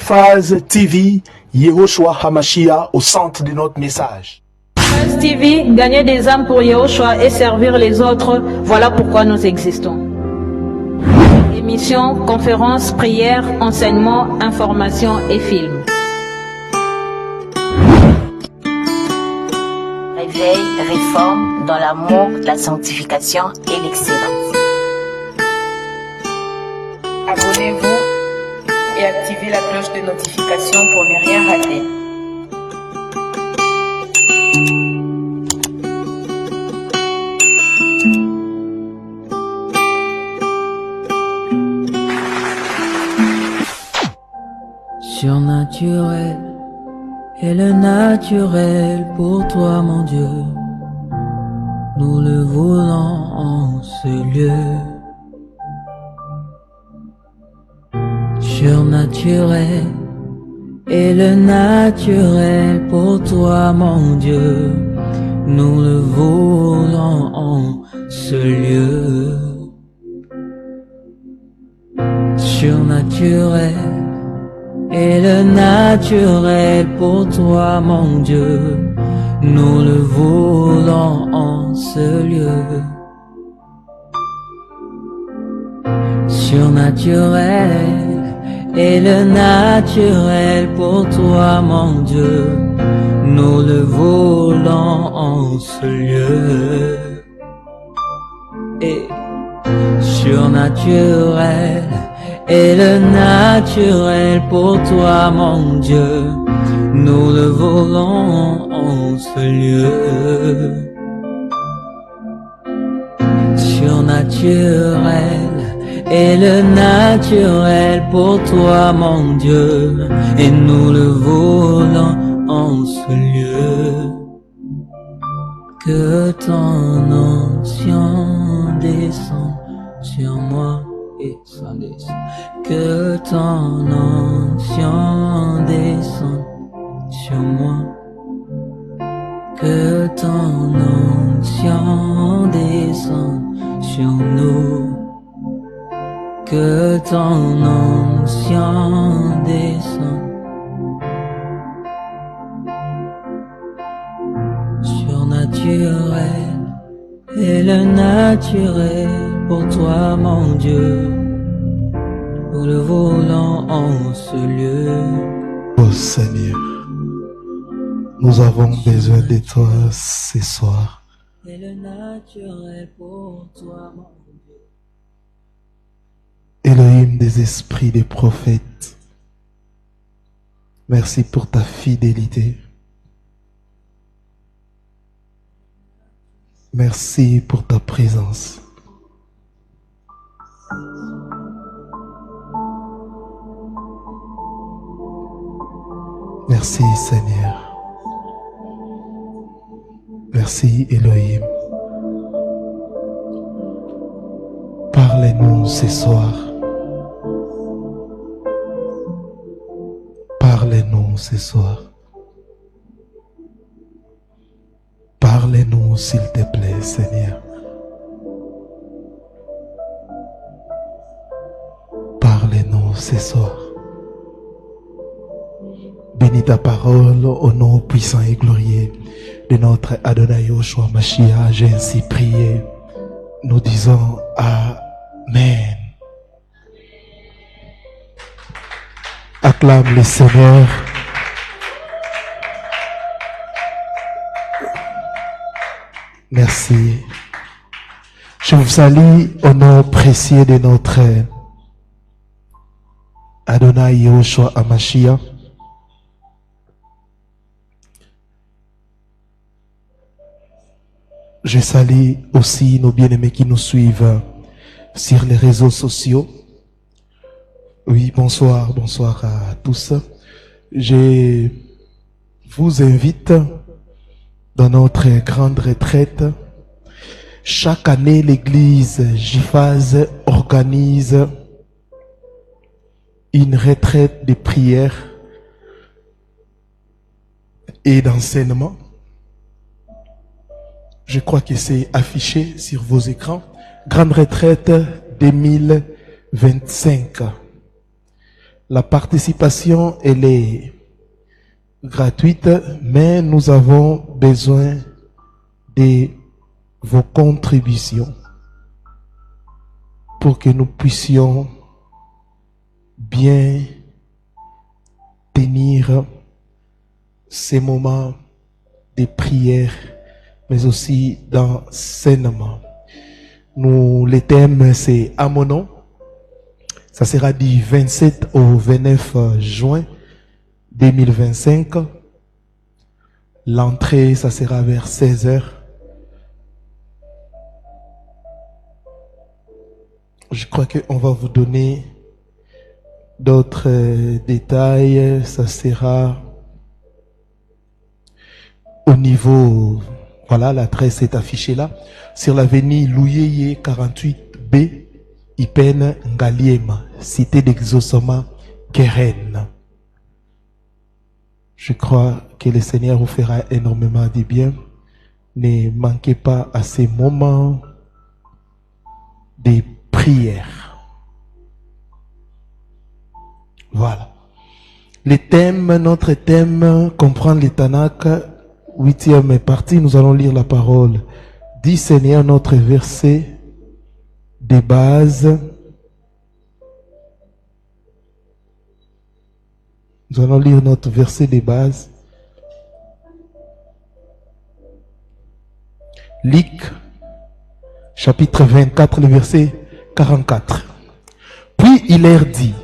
Jifaz TV, Yehoshua Hamashia au centre de notre message. Jifaz TV, gagner des âmes pour Yehoshua et servir les autres, voilà pourquoi nous existons. Émissions, conférences, prières, enseignements, informations et films. Réveil, réforme dans l'amour, la sanctification et l'excellence. Abonnez-vous et activez la cloche de notification pour ne rien rater. Surnaturel et le naturel pour toi, mon Dieu. Nous le voulons en ce lieu. Surnaturel et le naturel pour toi, mon Dieu. Nous le voulons en ce lieu. Surnaturel et le naturel pour toi, mon Dieu. Nous le voulons en ce lieu. Surnaturel et le naturel pour toi, mon Dieu. Nous le voulons en ce lieu. Et surnaturel et le naturel pour toi, mon Dieu. Nous le voulons en ce lieu. Surnaturel et le naturel pour toi, mon Dieu. Et nous le voulons en ce lieu. Que ton onction descende sur moi et ça descend. Que ton onction descende sur moi. Que ton onction descende sur nous. Que ton onction descende. Surnaturel et le naturel pour toi, mon Dieu. Nous le voulons en ce lieu. Oh Seigneur, nous avons besoin de toi ce soir. Et le naturel pour toi, mon Dieu. Elohim des esprits des prophètes, merci pour ta fidélité. Merci pour ta présence. Merci Seigneur. Merci Elohim. Parlez-nous ce soir. Parlez-nous ce soir. Parlez-nous s'il te plaît, Seigneur. Parlez-nous ce soir. Bénis ta parole au nom puissant et glorieux de notre Adonai Yehoshua Mashiach. J'ai ainsi prié. Nous disons Amen. Acclame le Seigneur. Merci. Je vous salue au nom précieux de notre Adonai Yehoshua Hamashiach. Je salue aussi nos bien-aimés qui nous suivent sur les réseaux sociaux. Oui, bonsoir à tous. Je vous invite dans notre grande retraite. Chaque année, l'église Jifaz organise une retraite de prière et d'enseignement. Je crois que c'est affiché sur vos écrans. Grande retraite 2025. La participation, elle est gratuite, mais nous avons besoin de vos contributions pour que nous puissions bien tenir ces moments de prière, mais aussi d'enseignement. Le thème, c'est à mon nom. Ça sera du 27 au 29 juin 2025. L'entrée, ça sera vers 16h. Je crois qu'on va vous donner d'autres détails. Ça sera au niveau, voilà, l'adresse est affichée là, sur l'avenue Louyeye 48B, Ipen Ngaliema, cité d'Exaucement, Keren. Je crois que le Seigneur vous fera énormément de bien. Ne manquez pas à ces moments de prière. Voilà. Notre thème, comprendre les Tanakh, 8e partie, nous allons lire la parole du Seigneur, notre verset de base. Nous allons lire notre verset de base. Luc, chapitre 24, le verset 44. Puis il leur dit,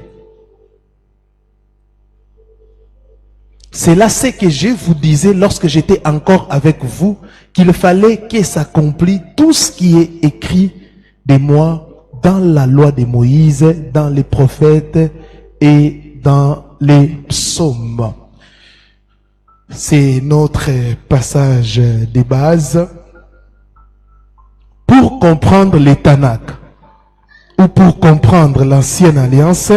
c'est là ce que je vous disais lorsque j'étais encore avec vous, qu'il fallait que s'accomplisse tout ce qui est écrit de moi dans la loi de Moïse, dans les prophètes et dans les psaumes. C'est notre passage de base pour comprendre les Tanakh ou pour comprendre l'ancienne alliance.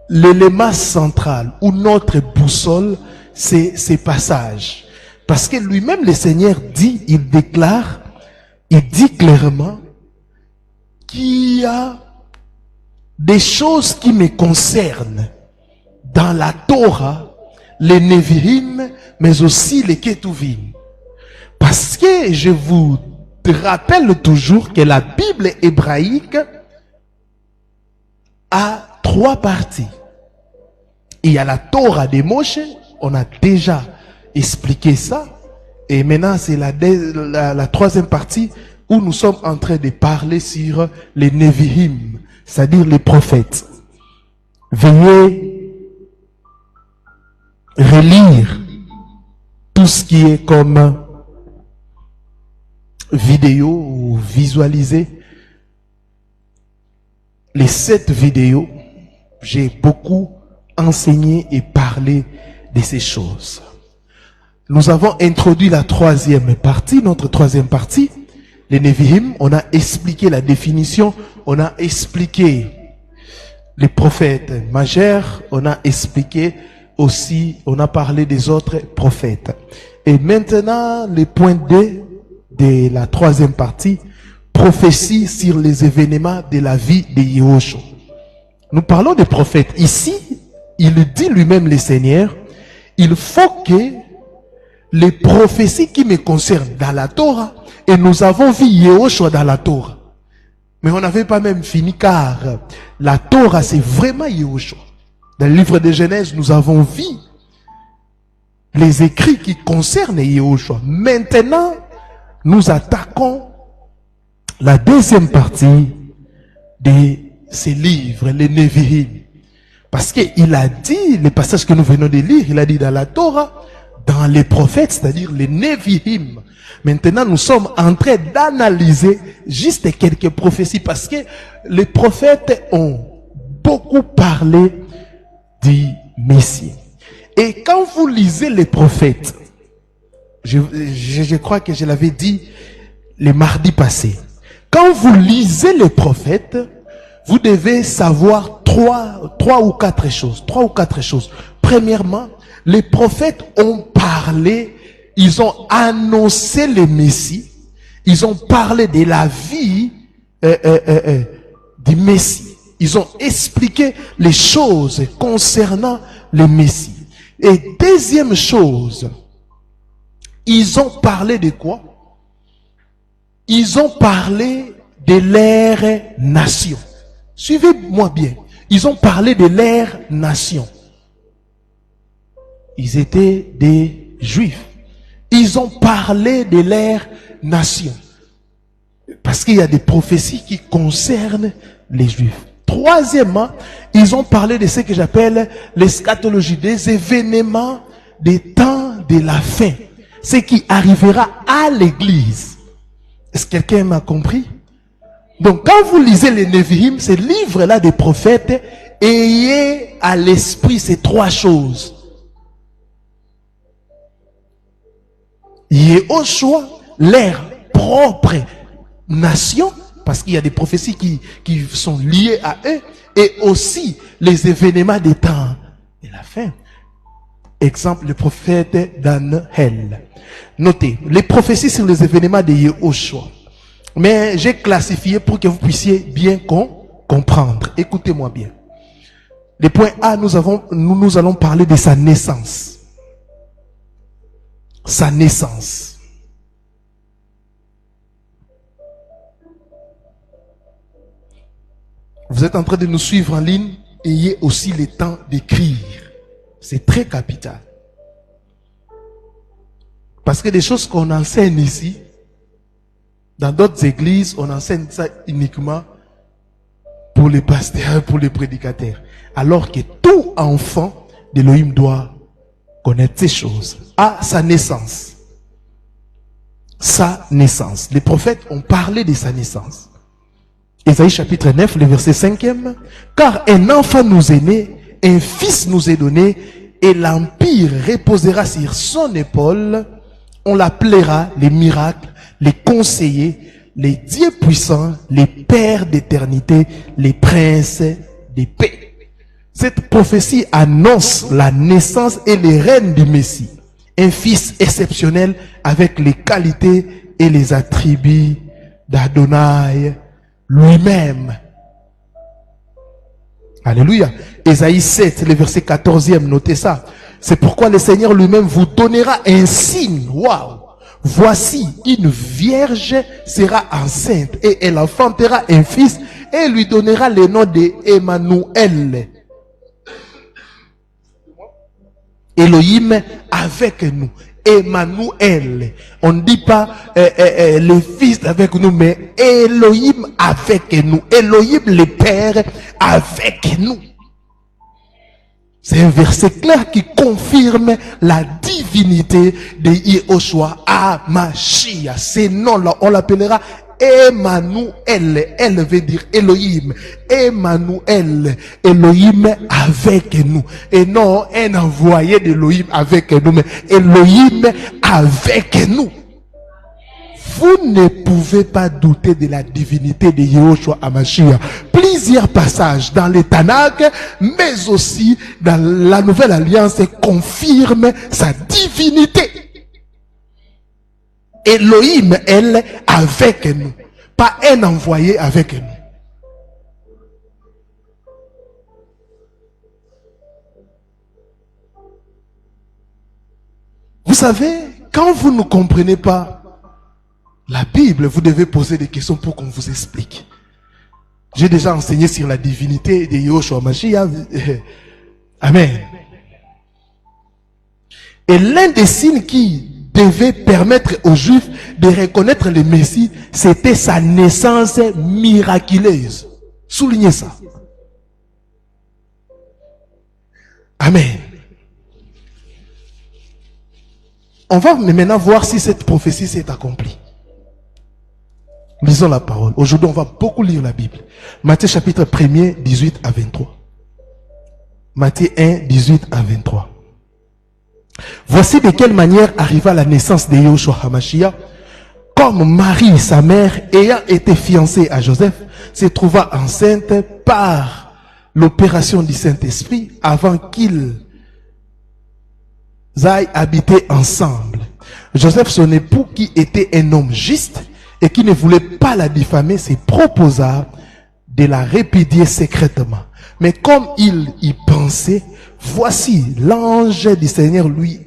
L'élément central ou notre boussole, c'est ces passages. Parce que lui-même, le Seigneur dit, il déclare, il dit clairement qu'il y a des choses qui me concernent dans la Torah, les Nevi'im, mais aussi les Ketuvim. Parce que je vous rappelle toujours que la Bible hébraïque a 3 parties. Il y a la Torah de Moshe, on a déjà expliqué ça. Et maintenant, c'est la 3e partie où nous sommes en train de parler sur les Nevi'im, c'est-à-dire les prophètes. Veuillez relire tout ce qui est comme vidéo ou visualiser les 7 vidéos. J'ai beaucoup enseigné et parlé de ces choses. Nous avons introduit la 3e partie, notre 3e partie, les Nevi'im. On a expliqué la définition, on a expliqué les prophètes majeurs, on a expliqué aussi, on a parlé des autres prophètes. Et maintenant, le point D de la 3e partie, prophétie sur les événements de la vie de Yahushua. Nous parlons des prophètes. Ici, il dit lui-même le Seigneur, il faut que les prophéties qui me concernent dans la Torah, et nous avons vu Yahushua dans la Torah. Mais on n'avait pas même fini car la Torah c'est vraiment Yahushua. Dans le livre de Genèse, nous avons vu les écrits qui concernent Yahushua. Maintenant, nous attaquons la 2e partie de ces livres, les Nevi'im. Parce qu'il a dit, les passages que nous venons de lire, il a dit dans la Torah, dans les prophètes, c'est-à-dire les Nevi'im. Maintenant, nous sommes en train d'analyser juste quelques prophéties parce que les prophètes ont beaucoup parlé du Messie. Et quand vous lisez les prophètes, je crois que je l'avais dit le mardi passé, quand vous lisez les prophètes, vous devez savoir trois ou quatre choses. Premièrement, les prophètes ont parlé, ils ont annoncé le Messie, ils ont parlé de la vie du Messie. Ils ont expliqué les choses concernant le Messie. Et deuxième chose, ils ont parlé de quoi? Ils ont parlé de leur nation. Suivez-moi bien. Ils ont parlé de leur nation. Ils étaient des Juifs. Ils ont parlé de leur nation. Parce qu'il y a des prophéties qui concernent les Juifs. Troisièmement, ils ont parlé de ce que j'appelle l'eschatologie, des événements des temps de la fin. Ce qui arrivera à l'église. Est-ce que quelqu'un m'a compris? Donc quand vous lisez les Nevi'im, ces livres-là des prophètes, ayez à l'esprit ces trois choses. Yehoshua, leur propre nation, parce qu'il y a des prophéties qui sont liées à eux, et aussi les événements des temps de la fin. Exemple, le prophète Daniel. Notez, les prophéties sur les événements de Yehoshua. Mais j'ai classifié pour que vous puissiez bien comprendre. Écoutez-moi bien. Le point A, nous allons parler de sa naissance. Sa naissance. Vous êtes en train de nous suivre en ligne. Ayez aussi le temps d'écrire. C'est très capital. Parce que des choses qu'on enseigne ici, dans d'autres églises, on enseigne ça uniquement pour les pasteurs, pour les prédicateurs. Alors que tout enfant d'Élohim doit connaître ces choses. À sa naissance. Sa naissance. Les prophètes ont parlé de sa naissance. Ésaïe chapitre 9, le verset 5e. Car un enfant nous est né, un fils nous est donné, et l'empire reposera sur son épaule. On l'appellera les miracles, les conseillers, les dieux puissants, les pères d'éternité, les princes des paix. Cette prophétie annonce la naissance et les règnes du Messie. Un fils exceptionnel avec les qualités et les attributs d'Adonai lui-même. Alléluia. Ésaïe 7, le verset 14e, notez ça. C'est pourquoi le Seigneur lui-même vous donnera un signe. Waouh! Voici, une vierge sera enceinte et elle enfantera un fils et lui donnera le nom d'Emmanuel. Elohim avec nous. Emmanuel. On ne dit pas le fils avec nous, mais Elohim avec nous. Elohim le Père avec nous. C'est un verset clair qui confirme la divinité de Yehoshua HaMashiach. Ce nom-là, on l'appellera Emmanuel. Elle veut dire Elohim. Emmanuel. Elohim avec nous. Et non un envoyé d'Elohim avec nous, mais Elohim avec nous. Vous ne pouvez pas douter de la divinité de Yehoshua HaMashiach. Plusieurs passages dans le Tanakh, mais aussi dans la Nouvelle Alliance, confirment sa divinité. Elohim, elle, avec nous. Pas un envoyé avec nous. Vous savez, quand vous ne comprenez pas la Bible, vous devez poser des questions pour qu'on vous explique. J'ai déjà enseigné sur la divinité de Yehoshua HaMashiach. Amen. Et l'un des signes qui devait permettre aux Juifs de reconnaître le Messie, c'était sa naissance miraculeuse. Soulignez ça. Amen. On va maintenant voir si cette prophétie s'est accomplie. Lisons la parole. Aujourd'hui, on va beaucoup lire la Bible. Matthieu chapitre 1er, 18 à 23. Matthieu 1, 18 à 23. Voici de quelle manière arriva la naissance de Yehoshua HaMashiach. Comme Marie, sa mère, ayant été fiancée à Joseph, se trouva enceinte par l'opération du Saint-Esprit avant qu'ils aillent habiter ensemble. Joseph, son époux, qui était un homme juste et qui ne voulait pas la diffamer, se proposa de la répudier secrètement. Mais comme il y pensait, voici, l'ange du Seigneur lui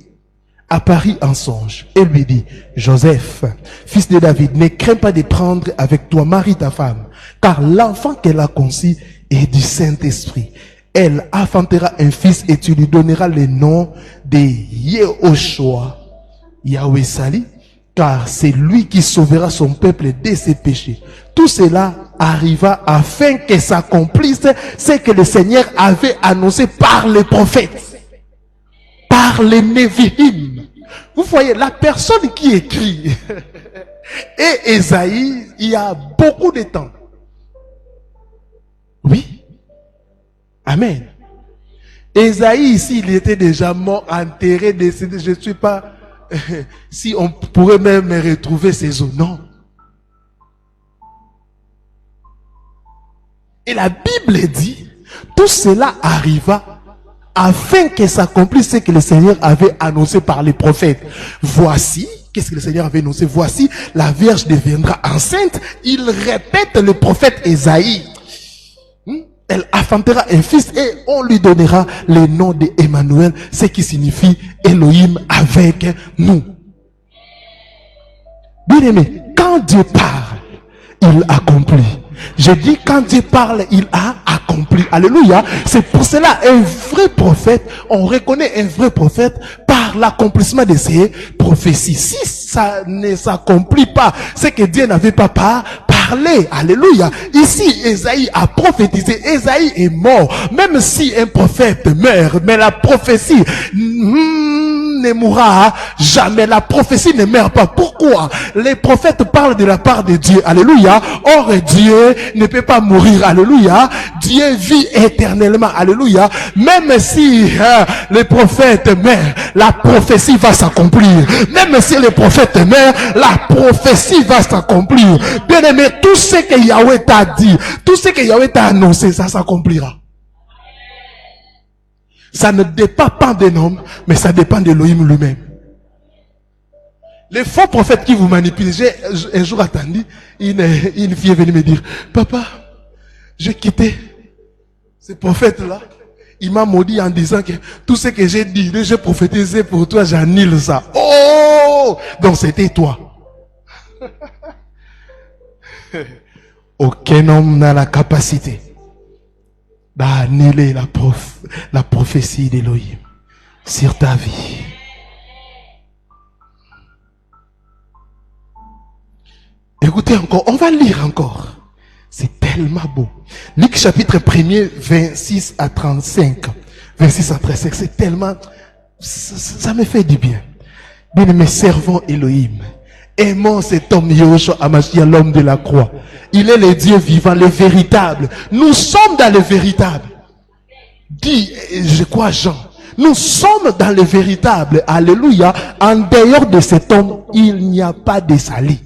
apparut en songe et lui dit, Joseph, fils de David, ne crains pas de prendre avec toi Marie ta femme, car l'enfant qu'elle a conçu est du Saint-Esprit. Elle enfantera un fils et tu lui donneras le nom de Yehoshua, Yahweh Sali, car c'est lui qui sauvera son peuple de ses péchés. Tout cela arriva afin que s'accomplisse ce que le Seigneur avait annoncé par les prophètes, par les Névi'im. Vous voyez, la personne qui écrit et Ésaïe, il y a beaucoup de temps. Oui. Amen. Ésaïe ici, il était déjà mort, enterré, décédé. Je ne sais pas si on pourrait même retrouver ses os. Non. Et la Bible dit, tout cela arriva afin que s'accomplisse ce que le Seigneur avait annoncé par les prophètes. Voici, qu'est-ce que le Seigneur avait annoncé? Voici, la Vierge deviendra enceinte. Il répète le prophète Ésaïe. Elle enfantera un fils et on lui donnera le nom d'Emmanuel, ce qui signifie Elohim avec nous. Bien aimé, quand Dieu parle, il accomplit. Je dis quand Dieu parle, il a accompli. Alléluia. C'est pour cela un vrai prophète, on reconnaît un vrai prophète par l'accomplissement de ses prophéties. Si ça ne s'accomplit pas, c'est que Dieu n'avait pas parlé. Alléluia. Ici, Ésaïe a prophétisé. Ésaïe est mort. Même si un prophète meurt, mais la prophétie ne mourra jamais. La prophétie ne meurt pas. Pourquoi? Les prophètes parlent de la part de Dieu. Alléluia. Or, Dieu ne peut pas mourir. Alléluia. Dieu vit éternellement. Alléluia. Même si les prophètes meurent, la prophétie va s'accomplir. Même si les prophètes meurent, la prophétie va s'accomplir. Bien aimé, tout ce que Yahweh t'a dit, tout ce que Yahweh t'a annoncé, ça s'accomplira. Ça ne dépend pas d'un homme, mais ça dépend d'Elohim lui-même. Les faux prophètes qui vous manipulent, j'ai un jour attendu, une fille est venue me dire, papa, j'ai quitté ce prophète-là. Il m'a maudit en disant que tout ce que j'ai dit, j'ai prophétisé pour toi, j'annule ça. Oh! Donc c'était toi. Aucun homme n'a la capacité d'annuler la prophétie d'Elohim sur ta vie. Écoutez encore, on va lire encore. C'est tellement beau. Luc chapitre 1er, 26 à 35. 26 à 35, c'est tellement... Ça me fait du bien. Bien aimé, servons Elohim. Aimons cet homme Yehoshua Hamashiach, l'homme de la croix. Il est le Dieu vivant, le véritable. Nous sommes dans le véritable. Dit, je crois Jean. Nous sommes dans le véritable. Alléluia. En dehors de cet homme, il n'y a pas de salut.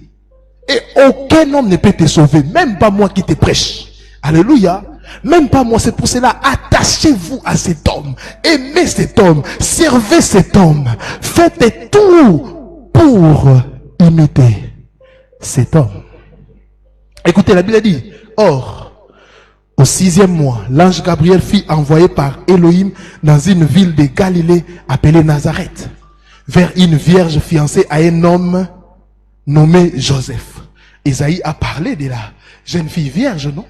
Et aucun homme ne peut te sauver. Même pas moi qui te prêche. Alléluia. Même pas moi. C'est pour cela, attachez-vous à cet homme. Aimez cet homme. Servez cet homme. Faites tout pour imiter cet homme. Écoutez, la Bible dit, or, au 6e mois, l'ange Gabriel fut envoyé par Elohim dans une ville de Galilée appelée Nazareth, vers une vierge fiancée à un homme nommé Joseph. Ésaïe a parlé de la jeune fille vierge, non?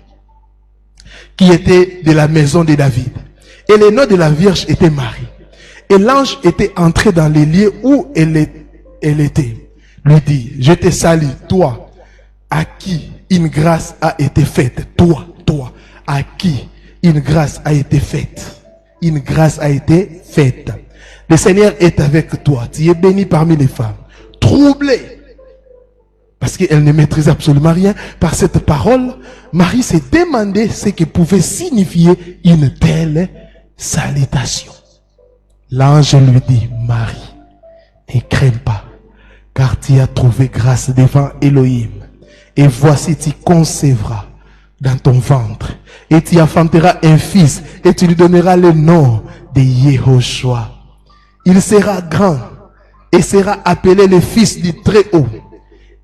Qui était de la maison de David. Et le nom de la vierge était Marie. Et l'ange était entré dans les lieux où elle était. Lui dit, je te salue, toi, à qui une grâce a été faite. Toi, à qui une grâce a été faite. Une grâce a été faite. Le Seigneur est avec toi. Tu es béni parmi les femmes. Troublée, parce qu'elle ne maîtrise absolument rien, par cette parole, Marie s'est demandé ce que pouvait signifier une telle salutation. L'ange lui dit, Marie, ne crains pas, car tu as trouvé grâce devant Elohim. Et voici, tu concevras dans ton ventre, et tu enfanteras un fils, et tu lui donneras le nom de Yehoshua. Il sera grand, et sera appelé le fils du Très-Haut.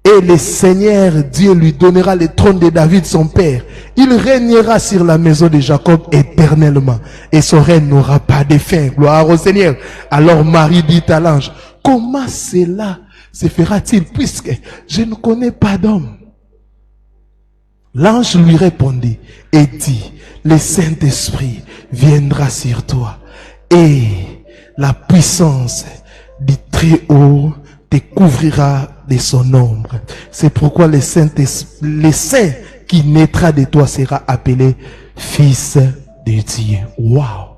Et le Seigneur Dieu lui donnera le trône de David son père. Il régnera sur la maison de Jacob éternellement. Et son règne n'aura pas de fin. Gloire au Seigneur. Alors Marie dit à l'ange, comment cela se fera-t-il puisque je ne connais pas d'homme? L'ange lui répondit et dit, le Saint-Esprit viendra sur toi et la puissance du Très-Haut te couvrira de son ombre. C'est pourquoi le Saint qui naîtra de toi sera appelé Fils de Dieu. Waouh!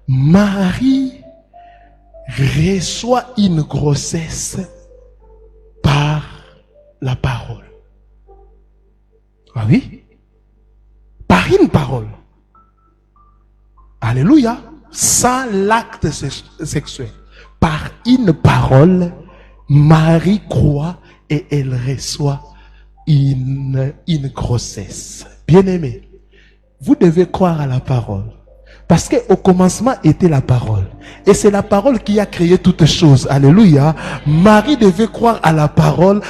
Marie reçoit une grossesse par la parole. Ah oui? Par une parole. Alléluia. Sans l'acte sexuel. Par une parole, Marie croit et elle reçoit une grossesse. Bien-aimé, vous devez croire à la parole. Parce qu'au commencement était la parole. Et c'est la parole qui a créé toutes choses. Alléluia. Marie devait croire à la parole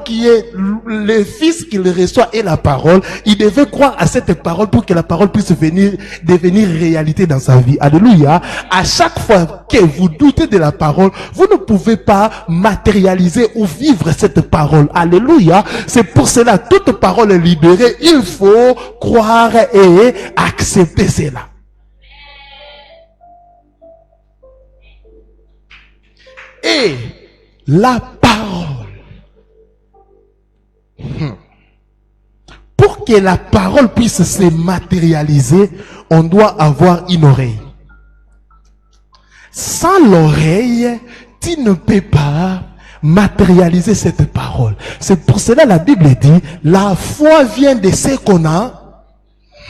qui est le fils qu'il reçoit est la parole. Il devait croire à cette parole pour que la parole puisse devenir réalité dans sa vie. Alléluia. À chaque fois que vous doutez de la parole, vous ne pouvez pas matérialiser ou vivre cette parole. Alléluia. C'est pour cela, toute parole est libérée. Il faut croire et accepter cela. Et la parole. Pour que la parole puisse se matérialiser, on doit avoir une oreille. Sans l'oreille, tu ne peux pas matérialiser cette parole. C'est pour cela la Bible dit, la foi vient de ce qu'on a.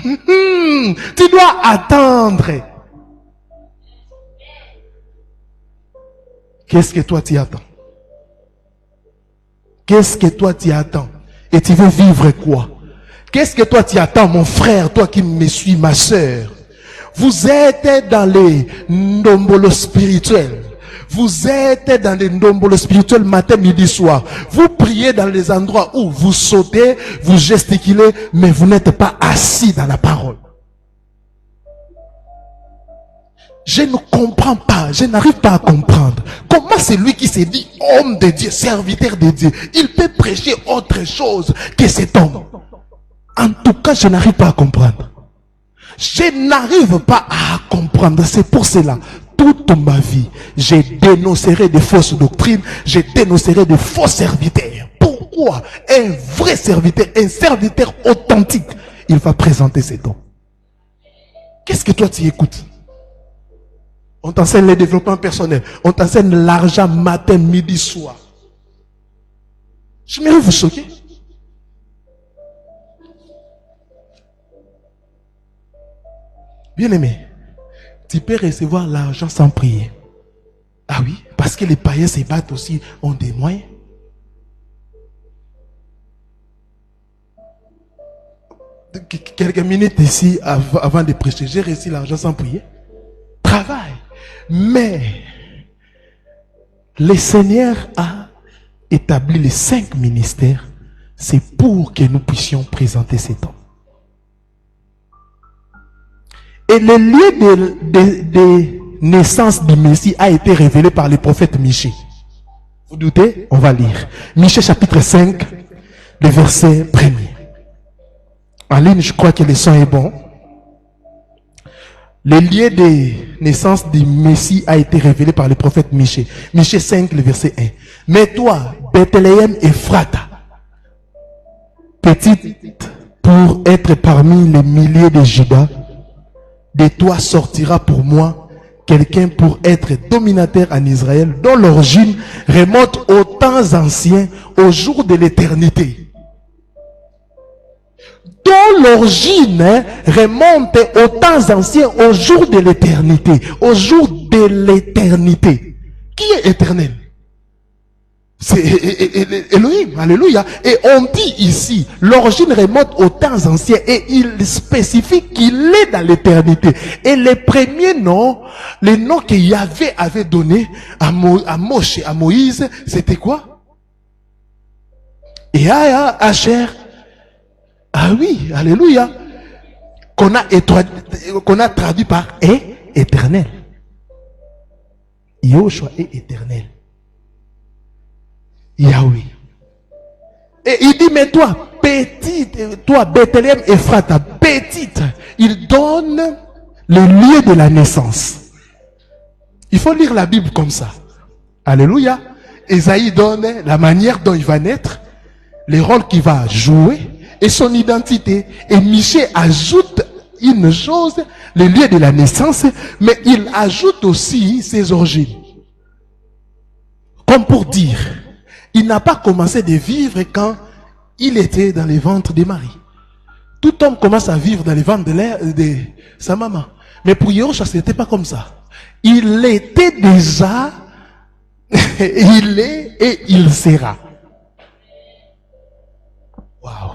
Tu dois attendre. Qu'est-ce que toi tu attends? Qu'est-ce que toi tu attends? Et tu veux vivre quoi? Qu'est-ce que toi tu attends, mon frère, toi qui me suis, ma sœur? Vous êtes dans les ndombolos spirituels. Vous êtes dans les ndombolos spirituels matin, midi, soir. Vous priez dans les endroits où vous sautez, vous gesticulez, mais vous n'êtes pas assis dans la parole. Je ne comprends pas, je n'arrive pas à comprendre. Comment c'est lui qui s'est dit homme de Dieu, serviteur de Dieu, il peut prêcher autre chose que cet homme? En tout cas, je n'arrive pas à comprendre. Je n'arrive pas à comprendre. C'est pour cela, toute ma vie, je dénoncerai des fausses doctrines, je dénoncerai des faux serviteurs. Pourquoi? Un vrai serviteur, un serviteur authentique, il va présenter cet homme. Qu'est-ce que toi tu écoutes? On t'enseigne le développement personnel. On t'enseigne l'argent matin, midi, soir. Je vais vous choquer. Bien-aimé, tu peux recevoir l'argent sans prier. Ah oui, parce que les païens se battent aussi, ont des moyens. Quelques minutes ici, avant de prêcher, j'ai reçu l'argent sans prier. Travail. Mais le Seigneur a établi les 5 ministères. C'est pour que nous puissions présenter cet homme. Et le lieu de naissance du Messie a été révélé par le prophète Michée. Vous doutez? On va lire. Michée chapitre 5, le verset 1er. En ligne, je crois que le son est bon. Le lieu de naissance du Messie a été révélé par le prophète Michée. Michée 5, le verset 1. Mais toi, Bethléem Ephrata, petite pour être parmi les milliers de Juda, de toi sortira pour moi quelqu'un pour être dominateur en Israël, dont l'origine remonte aux temps anciens, au jour de l'éternité. Dont l'origine remonte aux temps anciens, au jour de l'éternité. Au jour de l'éternité. Qui est éternel? C'est Elohim. Alléluia. Et on dit ici, l'origine remonte aux temps anciens et il spécifie qu'il est dans l'éternité. Et les premiers noms, les noms que Yahvé avait donnés à Moïse, c'était quoi? Et Asher, ah oui, alléluia, qu'on a traduit par éternel. Yahushua est éternel. Yahweh. Et il dit, mais toi, petite, toi, Bethléem Ephrata, petite, il donne le lieu de la naissance. Il faut lire la Bible comme ça. Alléluia. Ésaïe donne la manière dont il va naître, les rôles qu'il va jouer et son identité. Et Michée ajoute une chose, le lieu de la naissance, mais il ajoute aussi ses origines. Comme pour dire, il n'a pas commencé de vivre quand il était dans les ventres de Marie. Tout homme commence à vivre dans les ventres de sa maman. Mais pour Yahushua, ce n'était pas comme ça. Il était déjà, il est et il sera. Waouh.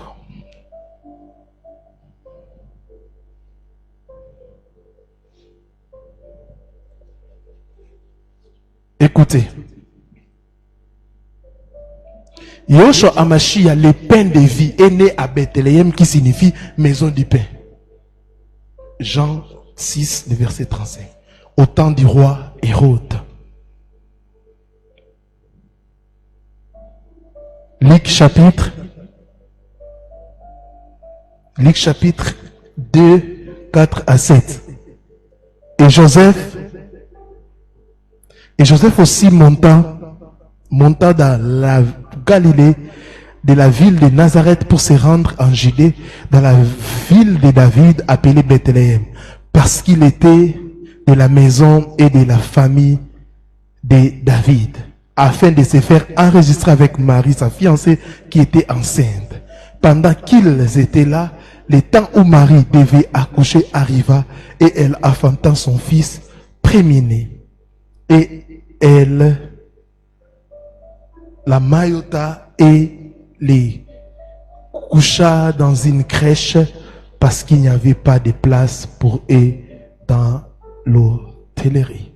Écoutez. Yahushua Hamashiach, le pain de vie, est né à Bethléem qui signifie maison du pain. Jean 6, le verset 35. Au temps du roi Hérode. Luc chapitre 2, 4 à 7. Et Joseph aussi monta dans la Galilée, de la ville de Nazareth, pour se rendre en Judée, dans la ville de David appelée Bethléem, parce qu'il était de la maison et de la famille de David, afin de se faire enregistrer avec Marie, sa fiancée, qui était enceinte. Pendant qu'ils étaient là, le temps où Marie devait accoucher arriva, et elle enfanta son fils premier-né. Et elle la maillota et les coucha dans une crèche parce qu'il n'y avait pas de place pour eux dans l'hôtellerie.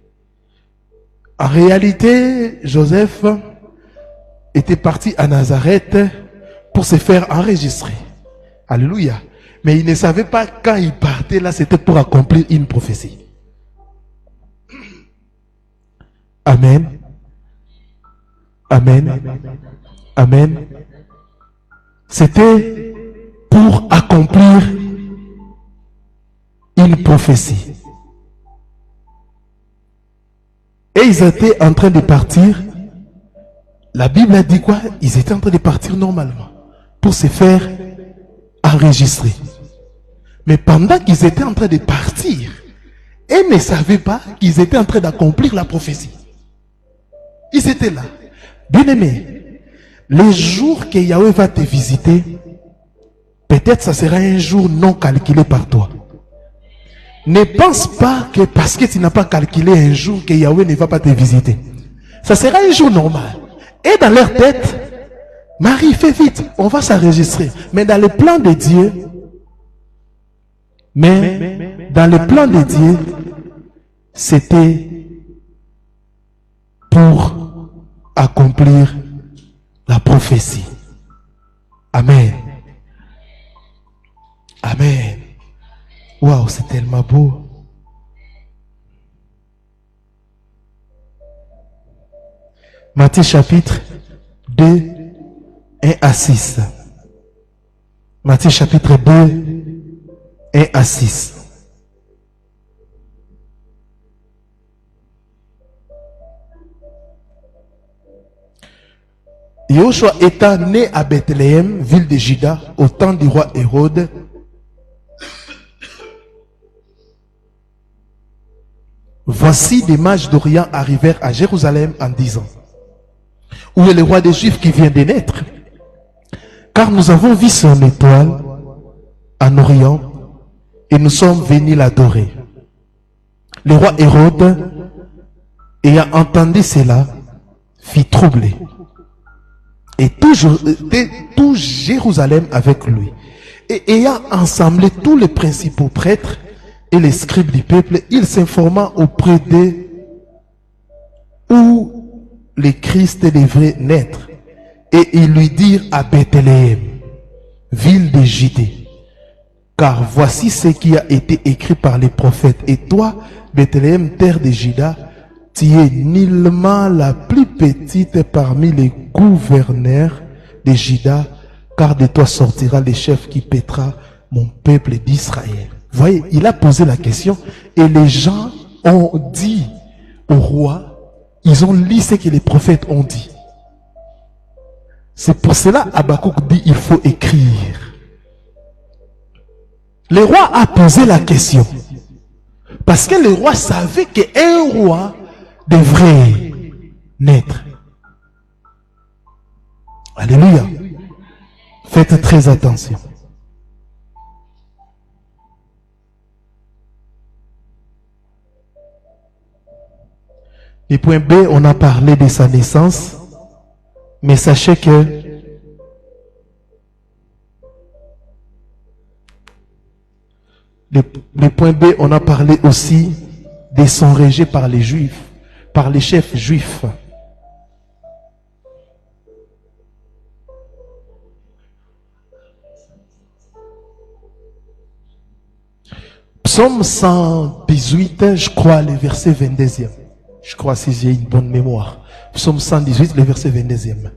En réalité, Joseph était parti à Nazareth pour se faire enregistrer. Alléluia. Mais il ne savait pas quand il partait là, c'était pour accomplir une prophétie. Amen. Amen. Amen. C'était pour accomplir une prophétie. Et ils étaient en train de partir. La Bible a dit quoi? Ils étaient en train de partir normalement pour se faire enregistrer. Mais pendant qu'ils étaient en train de partir, ils ne savaient pas qu'ils étaient en train d'accomplir la prophétie. Ils étaient là. Bien-aimé, le jour que Yahweh va te visiter, peut-être ça sera un jour non calculé par toi. Ne pense pas que parce que tu n'as pas calculé un jour que Yahweh ne va pas te visiter. Ça sera un jour normal. Et dans leur tête, Marie, fais vite, on va s'enregistrer. Mais dans le plan de Dieu, c'était pour accomplir la prophétie. Amen. Amen. Waouh, c'est tellement beau. Matthieu chapitre 2, 1 à 6. Matthieu chapitre 2, 1 à 6. Yahushua étant né à Bethléem, ville de Juda, au temps du roi Hérode, voici des mages d'Orient arrivèrent à Jérusalem en disant: où est le roi des Juifs qui vient de naître? Car nous avons vu son étoile en Orient et nous sommes venus l'adorer. Le roi Hérode, ayant entendu cela, fit troubler. Et tout Jérusalem avec lui. Et ayant assemblé tous les principaux prêtres et les scribes du peuple, il s'informa auprès d'eux où le Christ devrait naître. Et ils lui dirent à Bethléem, ville de Judée, car voici ce qui a été écrit par les prophètes. Et toi, Bethléem, terre de Juda, tu es nullement la plus petite parmi les gouverneurs de Juda, car de toi sortira le chef qui paîtra mon peuple d'Israël. Vous voyez, il a posé la question et les gens ont dit au roi, ils ont lu ce que les prophètes ont dit. C'est pour cela Habakkuk dit il faut écrire. Le roi a posé la question. Parce que le roi savait qu'un roi devrait naître. Alléluia. Faites très attention. Le point B, on a parlé de sa naissance. Mais sachez que le point B, on a parlé aussi de son rejet par les Juifs, par les chefs juifs. Psaume 118, je crois, le verset 22e. Je crois si j'ai une bonne mémoire. Psaume 118, le verset 22e.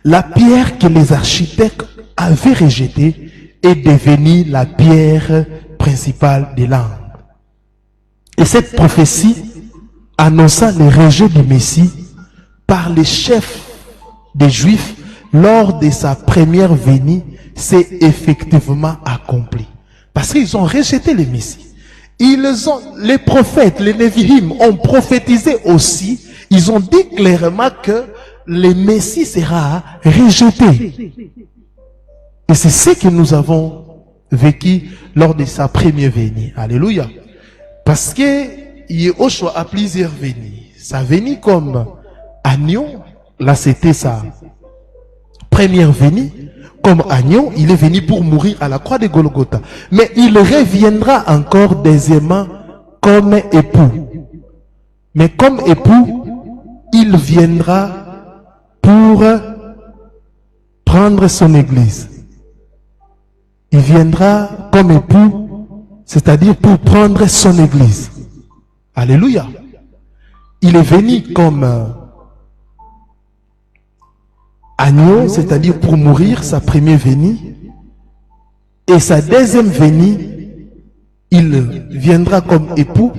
La pierre que les architectes avaient rejetée est devenue la pierre principale des langues. Et cette prophétie annonça le rejet du Messie par les chefs des Juifs lors de sa première venue s'est effectivement accomplie. Parce qu'ils ont rejeté le Messie. Les prophètes, les Névi'im ont prophétisé aussi. Ils ont dit clairement que le Messie sera rejeté. Et c'est ce que nous avons vécu lors de sa première venue. Alléluia. Parce que Yehoshua a plusieurs venues. Sa venue comme agneau, là c'était sa première venue. Comme agneau, il est venu pour mourir à la croix de Golgotha. Mais il reviendra encore deuxièmement comme époux. Mais comme époux, il viendra pour prendre son église. Il viendra comme époux, c'est-à-dire pour prendre son église. Alléluia. Il est venu comme agneau, c'est-à-dire pour mourir, sa première venue. Et sa deuxième venue, il viendra comme époux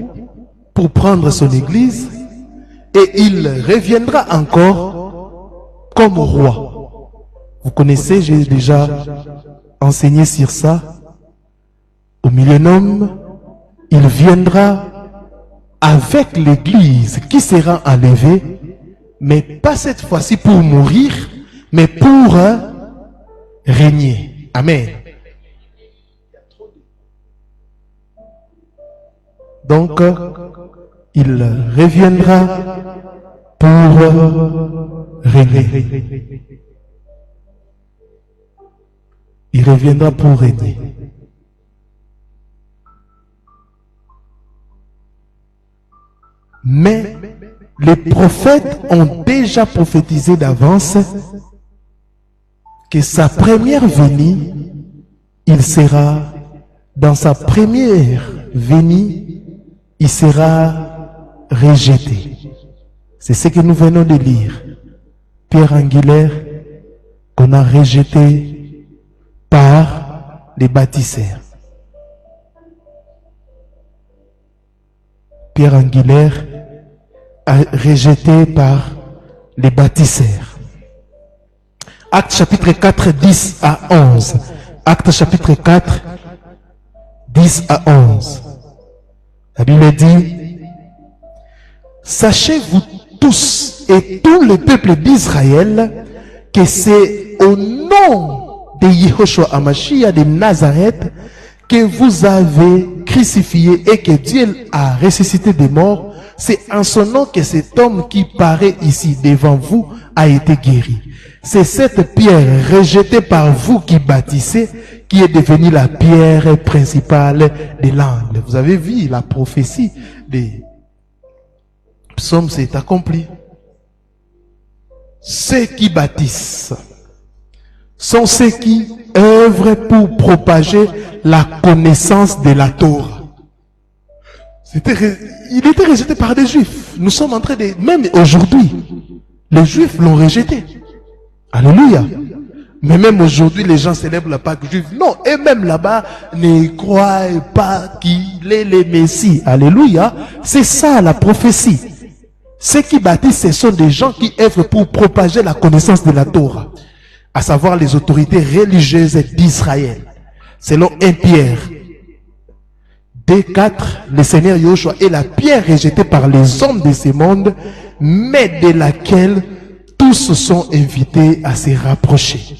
pour prendre son église. Et il reviendra encore comme roi. Vous connaissez, j'ai déjà enseigné sur ça. Au millénium, il viendra avec l'église qui sera enlevée, mais pas cette fois-ci pour mourir, mais pour régner. Amen. Donc, il reviendra pour régner. Il reviendra pour régner. Mais les prophètes ont déjà prophétisé d'avance que sa première venue, il sera, dans sa première venue, il sera rejeté. C'est ce que nous venons de lire. Pierre angulaire qu'on a rejeté par les baptiseurs. Pierre angulaire rejeté par les bâtisseurs. Acte chapitre 4, 10 à 11. Acte chapitre 4, 10 à 11. La Bible dit, sachez-vous tous et tout le peuple d'Israël que c'est au nom de Yehoshua Hamashiach de Nazareth que vous avez crucifié et que Dieu a ressuscité des morts. C'est en son nom que cet homme qui paraît ici devant vous a été guéri. C'est cette pierre rejetée par vous qui bâtissez qui est devenue la pierre principale de l'angle. Vous avez vu la prophétie des psaumes s'est accomplie. Ceux qui bâtissent sont ceux qui œuvrent pour propager la connaissance de la Torah. Il était rejeté par des Juifs. Nous sommes en train de... Même aujourd'hui, les Juifs l'ont rejeté. Alléluia. Mais même aujourd'hui, les gens célèbrent la Pâque juive. Non, et même là-bas, ne croient pas qu'il est le Messie. Alléluia. C'est ça la prophétie. Ceux qui baptisent, ce sont des gens qui œuvrent pour propager la connaissance de la Torah, à savoir les autorités religieuses d'Israël. Selon 1 Pierre 2:4, le Seigneur Yahushua est la pierre rejetée par les hommes de ce monde, mais de laquelle tous sont invités à se rapprocher.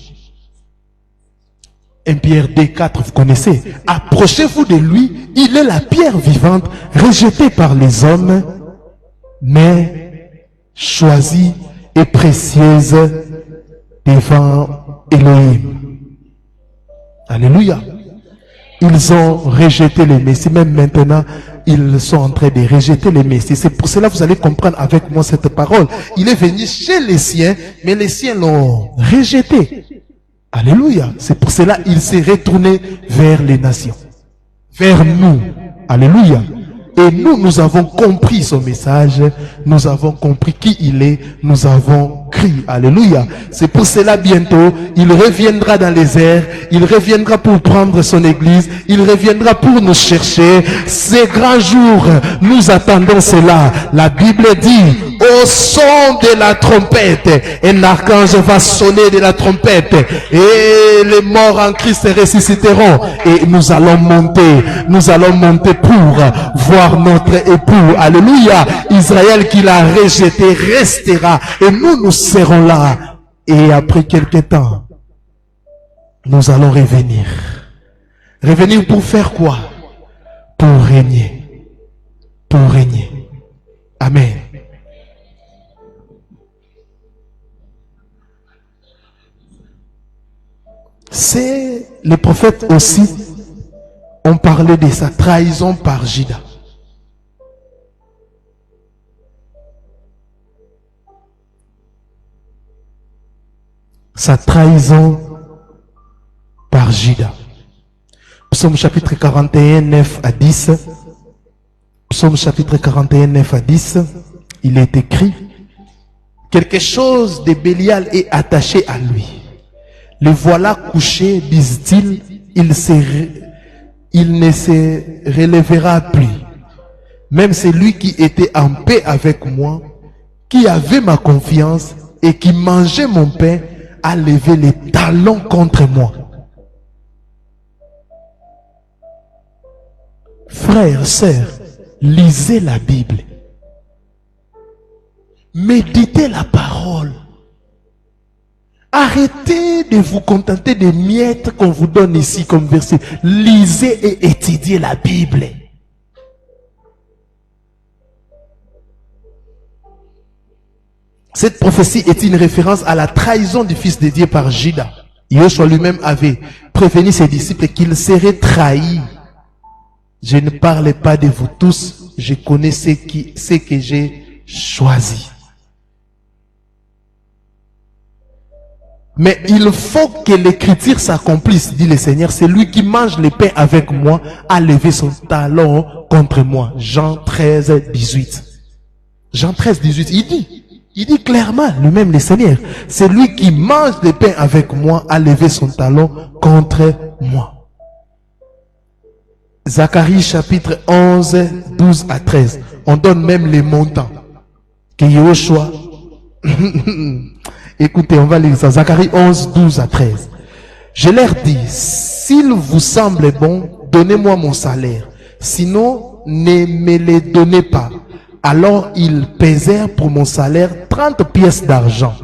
1 Pierre 2:4, vous connaissez. Approchez-vous de lui, il est la pierre vivante, rejetée par les hommes, mais choisie et précieuse devant Elohim. Alléluia. Ils ont rejeté le Messie. Même maintenant, ils sont en train de rejeter le Messie. C'est pour cela que vous allez comprendre avec moi cette parole. Il est venu chez les siens, mais les siens l'ont rejeté. Alléluia. C'est pour cela qu'il s'est retourné vers les nations, vers nous. Alléluia. Et nous avons compris son message, nous avons compris qui il est, nous avons crié. Alléluia. C'est pour cela bientôt, il reviendra dans les airs, il reviendra pour prendre son église, il reviendra pour nous chercher. Ces grands jours, nous attendons cela. La Bible dit, au son de la trompette, un archange va sonner de la trompette, et les morts en Christ ressusciteront, et nous allons monter pour voir notre époux. Alléluia. Israël qui l'a rejeté restera, et nous serons là. Et après quelque temps, nous allons revenir. Revenir pour faire quoi? Pour régner. Pour régner. Amen. C'est les prophètes aussi ont parlé de sa trahison par Judas. Sa trahison par Judas. Psaume chapitre 41, 9 à 10. Psaume chapitre 41, 9 à 10. Il est écrit: quelque chose de Bélial est attaché à lui. Le voilà couché, disent-ils, il ne se relèvera plus. Même celui qui était en paix avec moi, qui avait ma confiance et qui mangeait mon pain, a levé les talons contre moi. Frères, sœurs, lisez la Bible. Méditez la parole. Arrêtez de vous contenter des miettes qu'on vous donne ici comme verset. Lisez et étudiez la Bible. Cette prophétie est une référence à la trahison du Fils de Dieu par Judas. Yahushua lui-même avait prévenu ses disciples qu'il serait trahi. Je ne parle pas de vous tous, je connais ce que j'ai choisi. Mais il faut que l'écriture s'accomplisse, dit le Seigneur. Celui qui mange le pain avec moi a levé son talon contre moi. Jean 13, 18. Jean 13, 18, il dit clairement, lui-même le Seigneur, celui qui mange le pain avec moi a levé son talon contre moi. Zacharie chapitre 11, 12 à 13. On donne même les montants que Yahushua... Écoutez, on va lire ça. Zacharie 11, 12 à 13. Je leur dis, s'il vous semble bon, donnez-moi mon salaire. Sinon, ne me les donnez pas. Alors ils pesèrent pour mon salaire 30 pièces d'argent.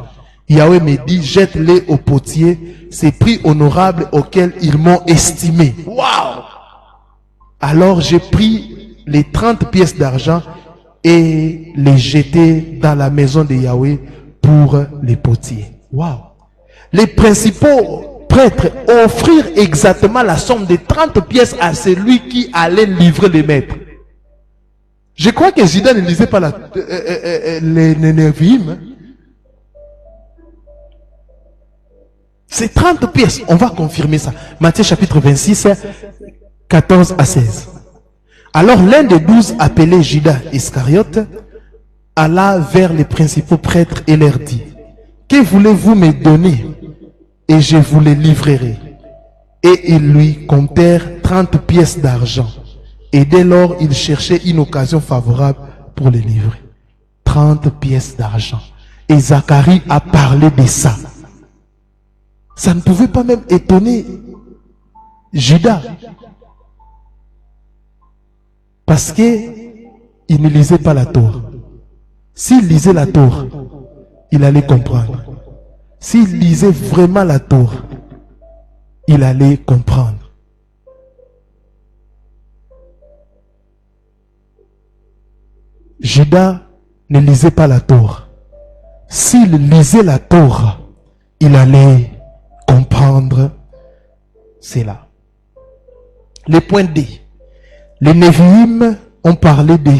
Yahweh me dit, jette-les au potier, c'est prix honorable auquel ils m'ont estimé. Waouh! Alors j'ai pris les 30 pièces d'argent et les jeté dans la maison de Yahweh pour les potiers. Waouh! Les principaux prêtres offrirent exactement la somme de 30 pièces à celui qui allait livrer les maîtres. Je crois que Judas ne lisait pas les Nénévim. C'est 30 pièces. On va confirmer ça. Matthieu chapitre 26, 14 à 16. Alors l'un des 12, appelé Judas Iscariote, alla vers les principaux prêtres et leur dit: que voulez-vous me donner et je vous les livrerai. Et ils lui comptèrent 30 pièces d'argent. Et dès lors, il cherchait une occasion favorable pour les livrer. 30 pièces d'argent. Et Zacharie a parlé de ça. Ça ne pouvait pas même étonner Judas. Parce qu'il ne lisait pas la Torah. S'il lisait la Torah, il allait comprendre. S'il lisait vraiment la Torah, il allait comprendre. Judas ne lisait pas la Torah. S'il lisait la Torah, il allait comprendre cela. Le point D. Les Névi'im ont parlé de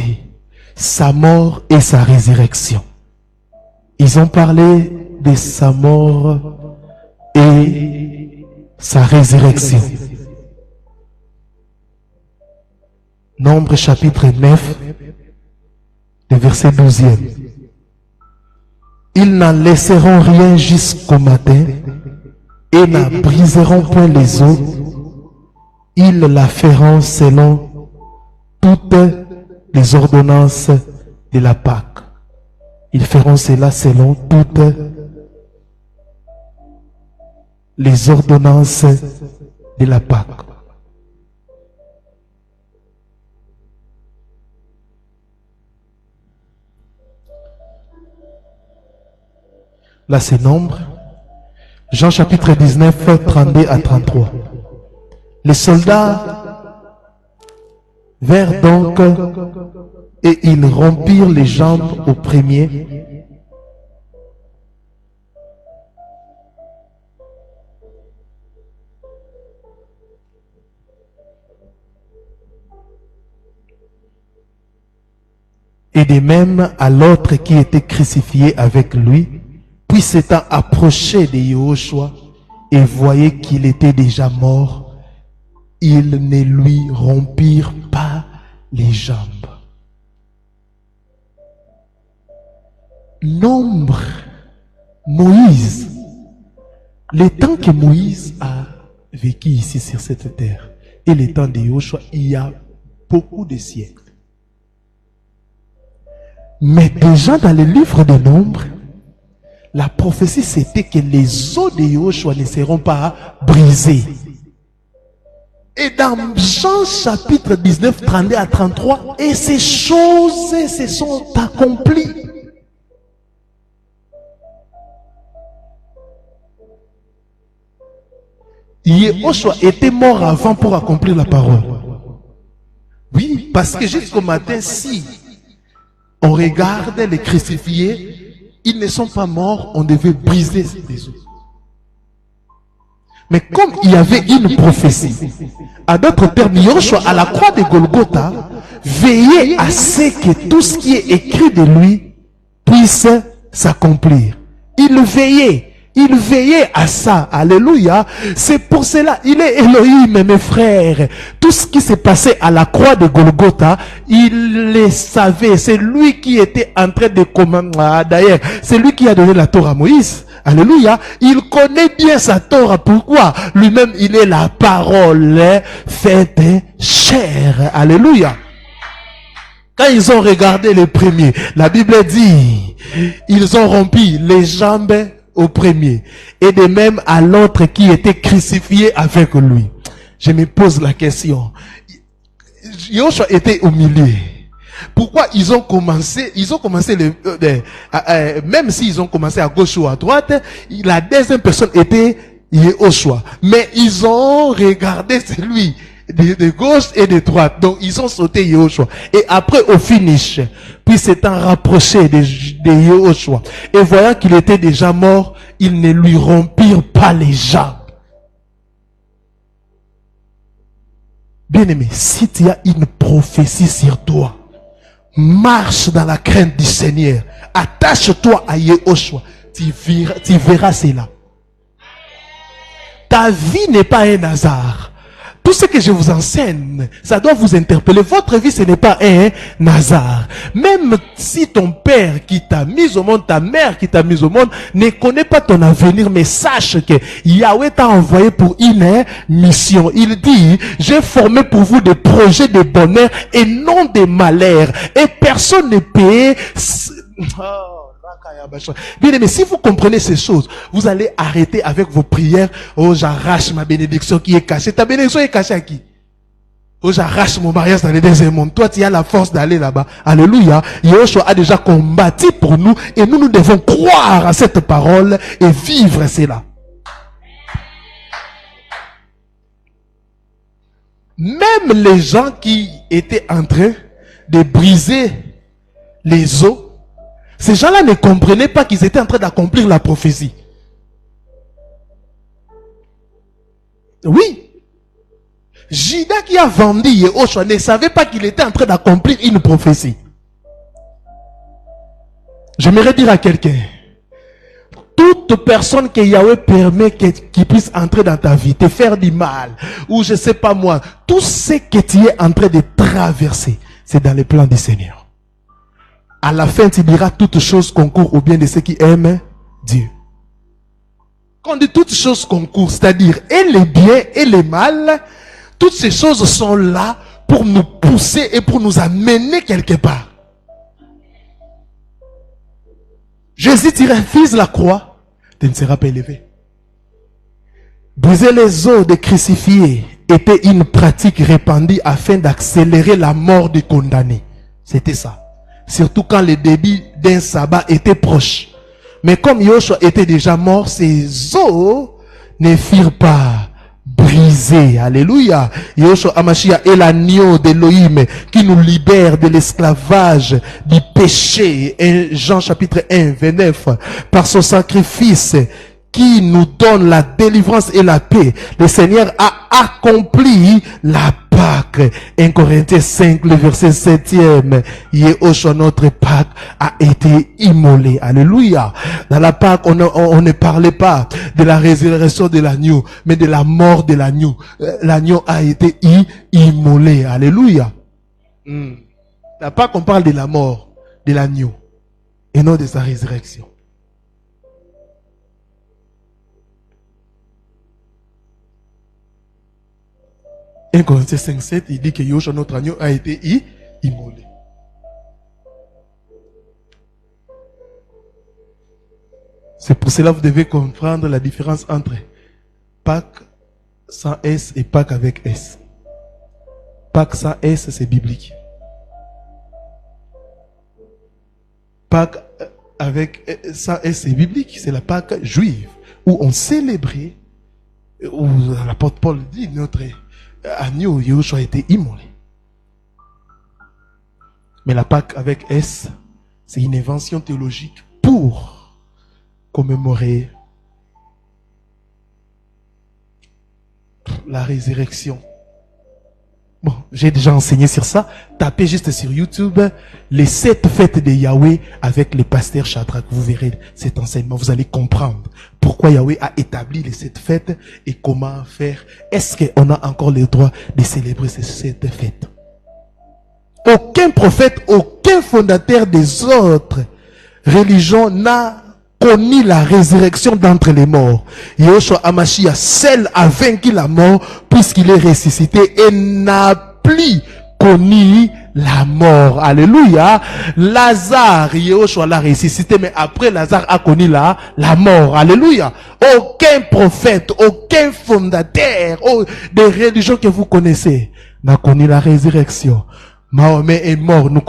sa mort et sa résurrection. Ils ont parlé de sa mort et sa résurrection. Nombre chapitre 9, le verset 12e. Ils n'en laisseront rien jusqu'au matin et n'en briseront point les os. Ils la feront selon toutes les ordonnances de la Pâque. Ils feront cela selon toutes les ordonnances de la Pâque. Là, c'est nombre. Jean chapitre 19, 32 à 33. Les soldats vinrent donc et ils rompirent les jambes au premier. Et de même à l'autre qui était crucifié avec lui. Puis s'étant approché de Yehoshua et voyait qu'il était déjà mort, ils ne lui rompirent pas les jambes. Nombre, Moïse, le temps que Moïse a vécu ici sur cette terre et le temps de Yehoshua, il y a beaucoup de siècles. Mais déjà dans le livre des Nombres, la prophétie c'était que les os de Yehoshua ne seront pas brisés. Et dans Jean chapitre 19, 32 à 33, et ces choses se sont accomplies. Yehoshua était mort avant pour accomplir la parole. Oui, parce que jusqu'au matin, si on regarde les crucifiés, ils ne sont pas morts, on devait briser les os. Mais comme il y avait une prophétie, à d'autres termes, Yehoshua à la croix de Golgotha veillait à ce que tout ce qui est écrit de lui puisse s'accomplir. Il veillait à ça. Alléluia. C'est pour cela, il est Elohim, mes frères. Tout ce qui s'est passé à la croix de Golgotha, il le savait. C'est lui qui était en train de commander. D'ailleurs, c'est lui qui a donné la Torah à Moïse. Alléluia. Il connaît bien sa Torah. Pourquoi? Lui-même, il est la parole faite chair. Alléluia. Quand ils ont regardé les premiers, la Bible dit, ils ont rompu les jambes au premier, et de même à l'autre qui était crucifié avec lui. Je me pose la question. Yehoshua était au milieu. Pourquoi ils ont commencé même s'ils ont commencé à gauche ou à droite, la deuxième personne était Yehoshua. Mais ils ont regardé celui de gauche et de droite. Donc ils ont sauté Yehoshua. Et après au finish, puis s'étant rapproché de Yehoshua et voyant qu'il était déjà mort, ils ne lui rompirent pas les jambes. Bien-aimé, si tu as une prophétie sur toi, marche dans la crainte du Seigneur. Attache-toi à Yehoshua. Tu verras cela. Ta vie n'est pas un hasard. Tout ce que je vous enseigne, ça doit vous interpeller. Votre vie, ce n'est pas un hasard. Même si ton père qui t'a mis au monde, ta mère qui t'a mis au monde, ne connaît pas ton avenir, mais sache que Yahweh t'a envoyé pour une mission. Il dit, j'ai formé pour vous des projets de bonheur et non de malheur. Et personne ne peut... Bien aimé, si vous comprenez ces choses, vous allez arrêter avec vos prières. Oh, j'arrache ma bénédiction qui est cachée. Ta bénédiction est cachée à qui? Oh, j'arrache mon mariage dans le deuxième monde. Toi, tu as la force d'aller là-bas. Alléluia. Yahushua a déjà combattu pour nous et nous devons croire à cette parole et vivre cela. Même les gens qui étaient en train de briser les os, ces gens-là ne comprenaient pas qu'ils étaient en train d'accomplir la prophétie. Oui. Judas qui a vendu Yahushua ne savait pas qu'il était en train d'accomplir une prophétie. J'aimerais dire à quelqu'un, toute personne que Yahweh permet qu'il puisse entrer dans ta vie, te faire du mal, ou je sais pas moi, tout ce que tu es en train de traverser, c'est dans les plans du Seigneur. À la fin, tu diras toutes choses concourent au bien de ceux qui aiment Dieu. Quand on dit toutes choses concourent, c'est-à-dire et les biens et les mal, toutes ces choses sont là pour nous pousser et pour nous amener quelque part. Jésus dirait, fils la croix, tu ne seras pas élevé. Briser les os des crucifiés était une pratique répandue afin d'accélérer la mort des condamnés. C'était ça. Surtout quand le début d'un sabbat était proche. Mais comme Yahushua était déjà mort, ses os ne furent pas brisés. Alléluia. Yahushua Hamashiach est l'agneau d'Élohim qui nous libère de l'esclavage du péché. Et Jean chapitre 1, 29. Par son sacrifice qui nous donne la délivrance et la paix, le Seigneur a accompli la Pâque. 1 Corinthiens 5, le verset 7e. Yahushua, notre Pâque, a été immolé. Alléluia. Dans la Pâque, on ne parlait pas de la résurrection de l'agneau, mais de la mort de l'agneau. L'agneau a été immolé. Alléluia. La Pâque, on parle de la mort de l'agneau et non de sa résurrection. 1 Corinthiens 5, 7, il dit que Yahushua, notre agneau, a été immolé. C'est pour cela que vous devez comprendre la différence entre Pâques sans S et Pâques avec S. Pâques sans S, c'est biblique. Pâques avec sans S, c'est biblique. C'est la Pâque juive où on célébrait, où l'apôtre Paul dit, notre agneau, Yahushua a été immolé. Mais la Pâque avec S, c'est une invention théologique pour commémorer la résurrection. Bon, j'ai déjà enseigné sur ça. Tapez juste sur YouTube les 7 fêtes de Yahweh avec les pasteurs Shadrach. Vous verrez cet enseignement. Vous allez comprendre pourquoi Yahweh a établi les 7 fêtes et comment faire. Est-ce qu'on a encore le droit de célébrer ces 7 fêtes? Aucun prophète, aucun fondateur des autres religions n'a connu la résurrection d'entre les morts. Yahushua Hamashiach seul a vaincu la mort puisqu'il est ressuscité et n'a plus connu la mort. Alléluia. Lazare, Yahushua l'a ressuscité, mais après Lazare a connu la mort. Alléluia. Aucun prophète, aucun fondateur des religions que vous connaissez n'a connu la résurrection. Mahomet est mort, nous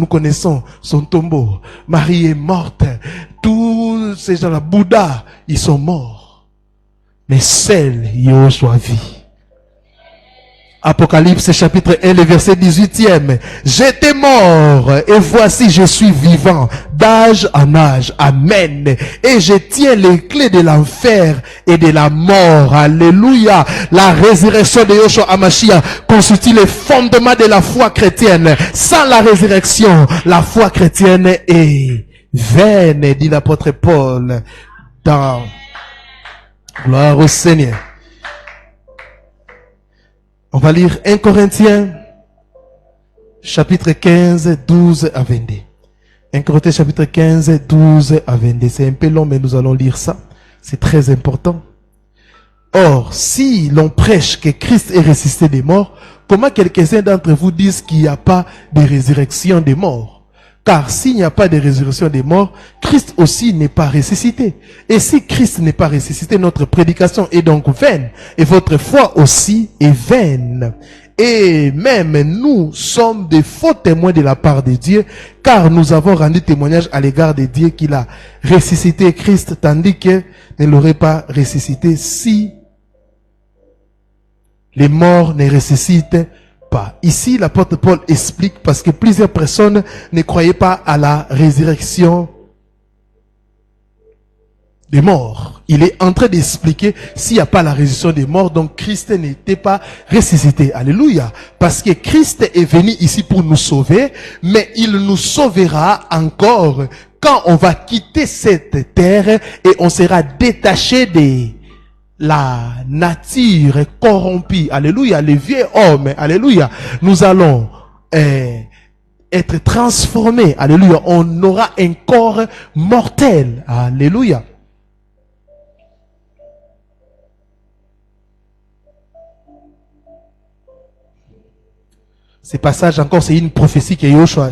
connaissons son tombeau. Marie est morte. Tous ces gens-là, Bouddha, ils sont morts. Mais seul Yahushua vit. Apocalypse chapitre 1, le verset 18e. J'étais mort et voici je suis vivant d'âge en âge. Amen. Et je tiens les clés de l'enfer et de la mort. Alléluia. La résurrection de Yahushua Hamashiach constitue le fondement de la foi chrétienne. Sans la résurrection, la foi chrétienne est vaine, dit l'apôtre Paul dans Gloire au Seigneur. On va lire 1 Corinthiens, chapitre 15, 12 à 22. 1 Corinthiens, chapitre 15, 12 à 22. C'est un peu long, mais nous allons lire ça. C'est très important. Or, si l'on prêche que Christ est ressuscité des morts, comment quelques-uns d'entre vous disent qu'il n'y a pas de résurrection des morts? Car s'il n'y a pas de résurrection des morts, Christ aussi n'est pas ressuscité. Et si Christ n'est pas ressuscité, notre prédication est donc vaine. Et votre foi aussi est vaine. Et même nous sommes des faux témoins de la part de Dieu, car nous avons rendu témoignage à l'égard de Dieu qu'il a ressuscité Christ, tandis que ne l'aurait pas ressuscité si les morts ne ressuscitent pas. Ici, l'apôtre Paul explique parce que plusieurs personnes ne croyaient pas à la résurrection des morts. Il est en train d'expliquer s'il n'y a pas la résurrection des morts, donc Christ n'était pas ressuscité. Alléluia. Parce que Christ est venu ici pour nous sauver, mais il nous sauvera encore quand on va quitter cette terre et on sera détaché des la nature corrompue, alléluia, les vieux hommes, alléluia, nous allons être transformés, alléluia, on aura un corps mortel, alléluia. Ces passages encore, c'est une prophétie que Yoshua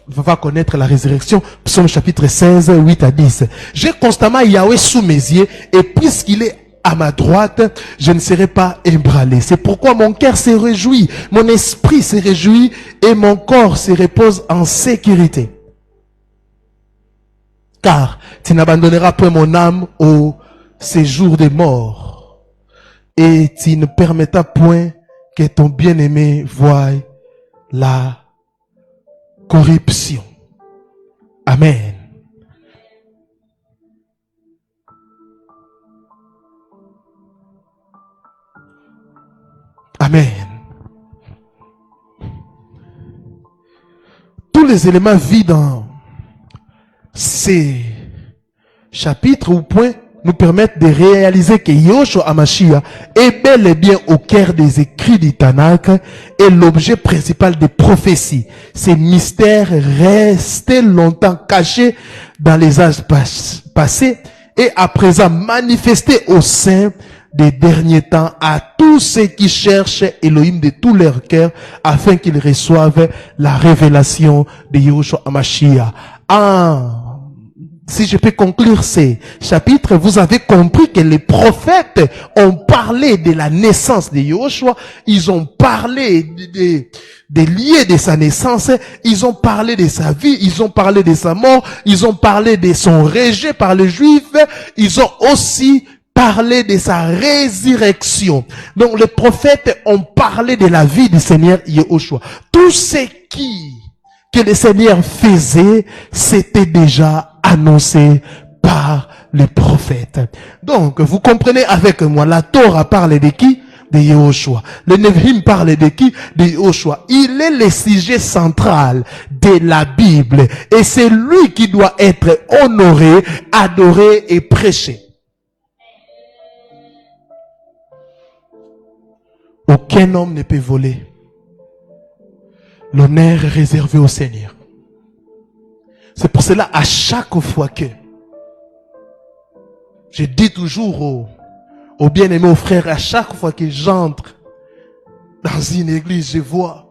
va connaître la résurrection. Psaume chapitre 16, 8 à 10. J'ai constamment Yahweh sous mes yeux, et puisqu'il est à ma droite, je ne serai pas ébranlé. C'est pourquoi mon cœur se réjouit, mon esprit se réjouit et mon corps se repose en sécurité. Car tu n'abandonneras point mon âme au séjour des morts et tu ne permettras point que ton bien-aimé voie la corruption. Amen. Amen. Tous les éléments vus dans ces chapitres ou points nous permettent de réaliser que Yoshua HaMashiach est bel et bien au cœur des écrits du Tanakh et l'objet principal des prophéties. Ces mystères restés longtemps cachés dans les âges passés et à présent manifestés au sein des derniers temps à tous ceux qui cherchent Elohim de tout leur cœur afin qu'ils reçoivent la révélation de Yoshua HaMashiach. Si je peux conclure ces chapitres, vous avez compris que les prophètes ont parlé de la naissance de Yoshua, ils ont parlé des lieux de sa naissance, ils ont parlé de sa vie, ils ont parlé de sa mort, ils ont parlé de son rejet par les Juifs, ils ont aussi parler de sa résurrection. Donc les prophètes ont parlé de la vie du Seigneur Yahushua. Tout ce que le Seigneur faisait, c'était déjà annoncé par les prophètes. Donc vous comprenez avec moi, la Torah parle de qui? De Yahushua. Le Nevi'im parle de qui? De Yahushua. Il est le sujet central de la Bible et c'est lui qui doit être honoré, adoré et prêché. Aucun homme ne peut voler l'honneur réservé au Seigneur. C'est pour cela, à chaque fois que je dis toujours aux bien-aimés, aux frères, à chaque fois que j'entre dans une église, je vois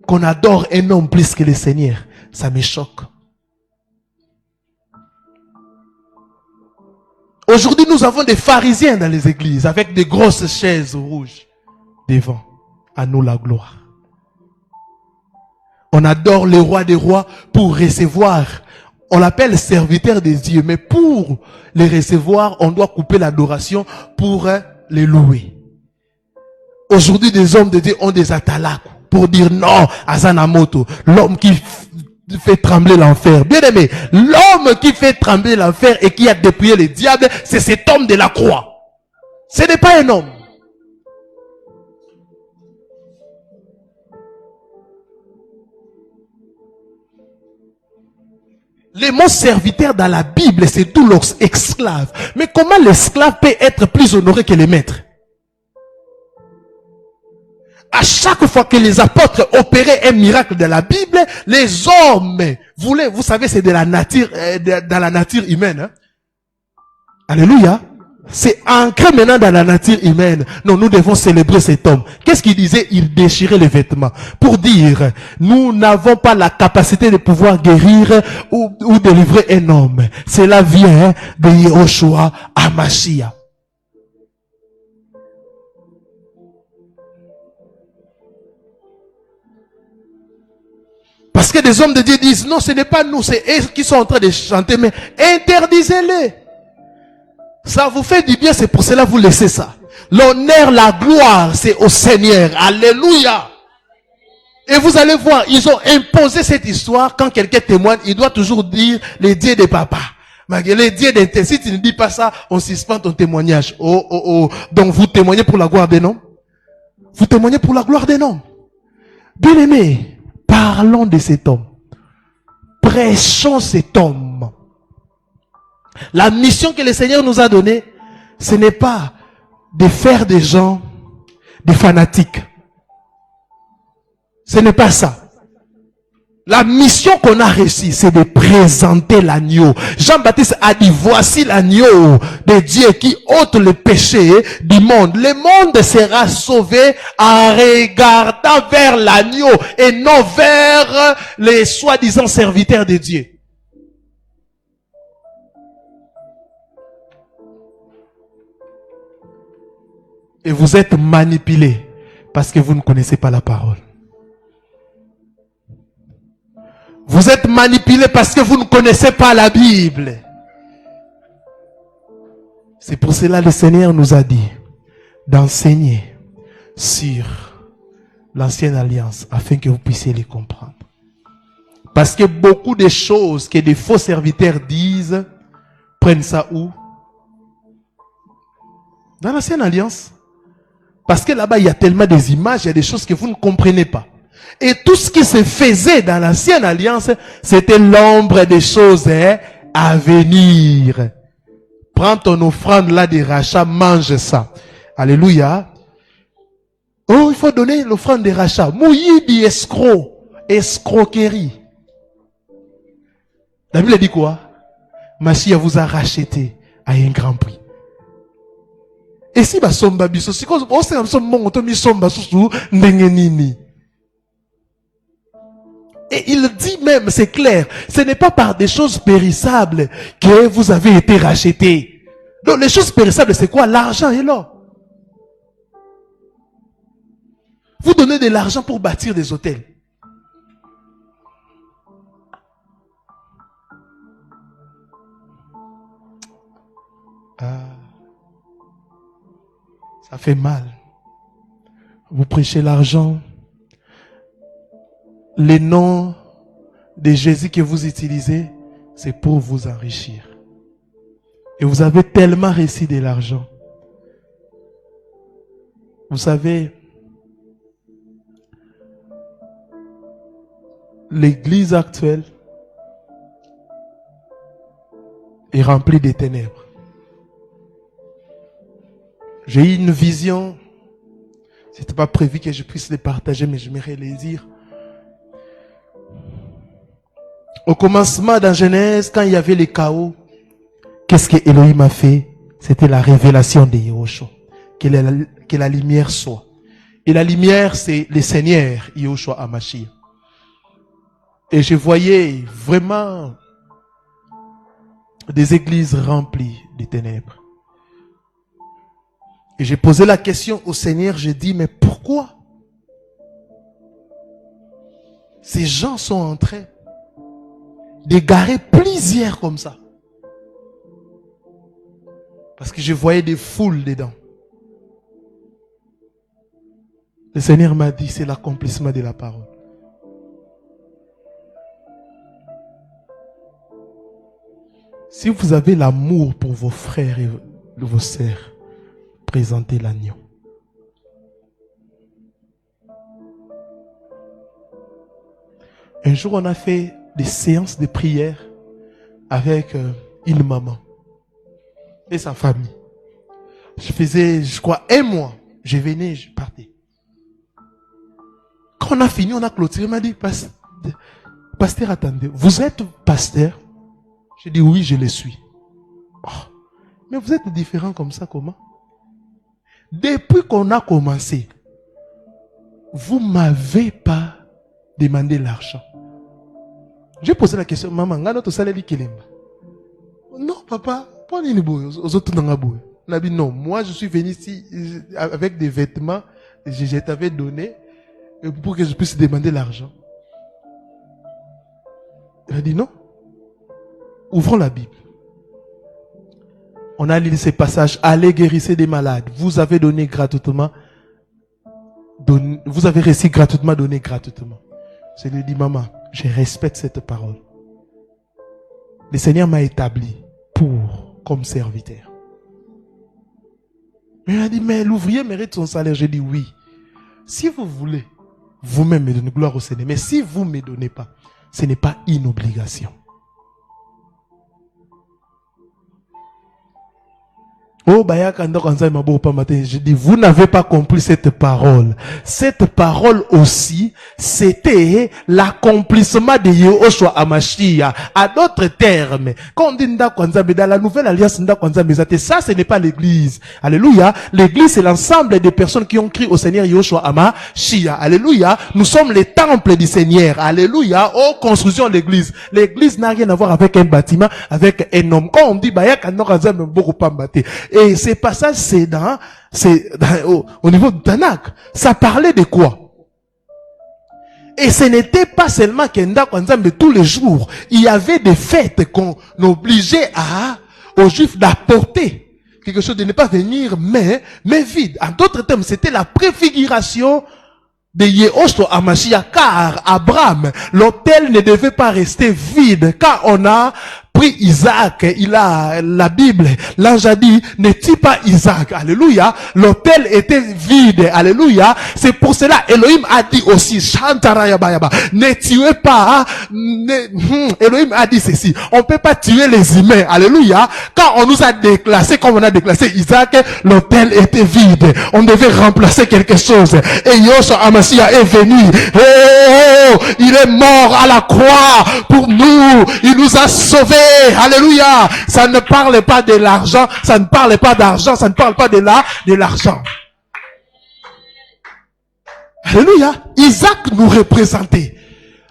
qu'on adore un homme plus que le Seigneur. Ça me choque. Aujourd'hui, nous avons des pharisiens dans les églises avec des grosses chaises rouges devant. À nous la gloire. On adore le roi des rois pour recevoir. On l'appelle serviteur des dieux, mais pour les recevoir, on doit couper l'adoration pour les louer. Aujourd'hui, des hommes de Dieu ont des atalaks pour dire non à Zanamoto, l'homme qui fait trembler l'enfer. Bien aimé, l'homme qui fait trembler l'enfer et qui a dépouillé le diable, c'est cet homme de la croix. Ce n'est pas un homme. Le mot serviteur dans la Bible, c'est tout l'esclave. Mais comment l'esclave peut être plus honoré que le maître? à chaque fois que les apôtres opéraient un miracle de la Bible, les hommes voulaient, vous savez, c'est de la nature, dans la nature humaine. Hein? Alléluia. C'est ancré maintenant dans la nature humaine. Non, nous devons célébrer cet homme. Qu'est-ce qu'il disait? Il déchirait les vêtements. Pour dire, nous n'avons pas la capacité de pouvoir guérir ou délivrer un homme. Cela vient de Yehoshua HaMashiach. Parce que des hommes de Dieu disent, non, ce n'est pas nous, c'est eux qui sont en train de chanter, mais interdisez-les. Ça vous fait du bien, c'est pour cela que vous laissez ça. L'honneur, la gloire, c'est au Seigneur. Alléluia. Et vous allez voir, ils ont imposé cette histoire. Quand quelqu'un témoigne, il doit toujours dire les dieux des papas. Les dieux d'inter. Si tu ne dis pas ça, on suspend ton témoignage. Oh, oh, oh. Donc vous témoignez pour la gloire des noms. Vous témoignez pour la gloire des noms. Bien aimés, parlons de cet homme. Prêchons cet homme. La mission que le Seigneur nous a donnée, ce n'est pas de faire des gens des fanatiques. Ce n'est pas ça. La mission qu'on a reçue, c'est de présenter l'agneau. Jean-Baptiste a dit, voici l'agneau de Dieu qui ôte le péché du monde. Le monde sera sauvé en regardant vers l'agneau et non vers les soi-disant serviteurs de Dieu. Et vous êtes manipulés parce que vous ne connaissez pas la parole. Vous êtes manipulés parce que vous ne connaissez pas la Bible. C'est pour cela que le Seigneur nous a dit d'enseigner sur l'ancienne alliance afin que vous puissiez les comprendre. Parce que beaucoup de choses que des faux serviteurs disent, prennent ça où? Dans l'ancienne alliance. Parce que là-bas, il y a tellement des images, il y a des choses que vous ne comprenez pas. Et tout ce qui se faisait dans l'ancienne alliance, c'était l'ombre des choses à venir. Prends ton offrande là des rachats, mange ça. Alléluia. Oh, il faut donner l'offrande des rachats. Mouyibi escroc, escroquerie. La Bible dit quoi? Machia vous a racheté à un grand prix. Et si basomba biso, si on et il dit même, c'est clair, ce n'est pas par des choses périssables que vous avez été rachetés. Donc les choses périssables, c'est quoi? L'argent et l'or. Vous donnez de l'argent pour bâtir des hôtels. Ça fait mal. Vous prêchez l'argent. Les noms de Jésus que vous utilisez, c'est pour vous enrichir. Et vous avez tellement reçu de l'argent. Vous savez, l'église actuelle est remplie de ténèbres. J'ai eu une vision. C'était pas prévu que je puisse les partager, mais j'aimerais les dire. Au commencement, dans Genèse, quand il y avait le chaos, qu'est-ce que Elohim a fait? C'était la révélation de Yehoshua. Que la lumière soit. Et la lumière, c'est le Seigneur, Yehoshua HaMashiach. Et je voyais vraiment des églises remplies de ténèbres. Et j'ai posé la question au Seigneur, j'ai dit, mais pourquoi ces gens sont en train d'égarer plusieurs comme ça? Parce que je voyais des foules dedans. Le Seigneur m'a dit, c'est l'accomplissement de la parole. Si vous avez l'amour pour vos frères et vos sœurs, présentez l'agneau. Un jour, on a fait des séances de prière avec une maman et sa famille. Je faisais, je crois, un mois. Je venais, je partais. on a fini, on a clôturé, il m'a dit, pasteur, attendez, vous êtes pasteur? J'ai dit, oui, je le suis. Oh, mais vous êtes différent comme ça, comment? Depuis qu'on a commencé, vous m'avez pas demandé l'argent. J'ai posé la question, maman, notre salaire est non, papa, pas ni aux autres on a dit non, moi je suis venu ici avec des vêtements, je t'avais donné pour que je puisse demander l'argent. Il a dit non. Ouvrons la Bible. On a lu ces passages. Allez guérissez des malades. Vous avez donné gratuitement. Vous avez reçu gratuitement, donné gratuitement. Je lui ai dit, maman, je respecte cette parole. Le Seigneur m'a établi comme serviteur. Mais il a dit, mais l'ouvrier mérite son salaire. J'ai dit oui. Si vous voulez, vous-même me donnez gloire au Seigneur. Mais si vous ne me donnez pas, ce n'est pas une obligation. Oh, je dis, vous n'avez pas compris cette parole. Cette parole aussi, c'était l'accomplissement de Yehoshua Amashia. À d'autres termes, quand on dit dans la nouvelle alliance, ça, ce n'est pas l'église. Alléluia. L'église, c'est l'ensemble des personnes qui ont crié au Seigneur Yehoshua Amashia. Alléluia. Nous sommes les temples du Seigneur. Alléluia. Oh, construction de l'église. L'église n'a rien à voir avec un bâtiment, avec un homme. Quand on dit, et ces passages, c'est au niveau de Tanakh. Ça parlait de quoi? Et ce n'était pas seulement Kenda Kwanzambe tous les jours. Il y avait des fêtes qu'on obligeait aux Juifs d'apporter. Quelque chose de ne pas venir, mais vide. En d'autres termes, c'était la préfiguration de Yehoshua Amashia, car Abraham, l'autel ne devait pas rester vide. Quand on a pris Isaac, il a la Bible, l'ange a dit, ne tue pas Isaac. Alléluia. L'autel était vide. Alléluia. C'est pour cela, Elohim a dit aussi, ne tuez pas. Elohim a dit ceci. On peut pas tuer les humains. Alléluia. Quand on nous a déclassé, comme on a déclassé Isaac, l'autel était vide. On devait remplacer quelque chose. Et Yehoshua Amashia est venu. Oh, il est mort à la croix pour nous. Il nous a sauvés. Alléluia. Ça ne parle pas de l'argent, ça ne parle pas d'argent, ça ne parle pas de l'argent. Alléluia. Isaac nous représentait.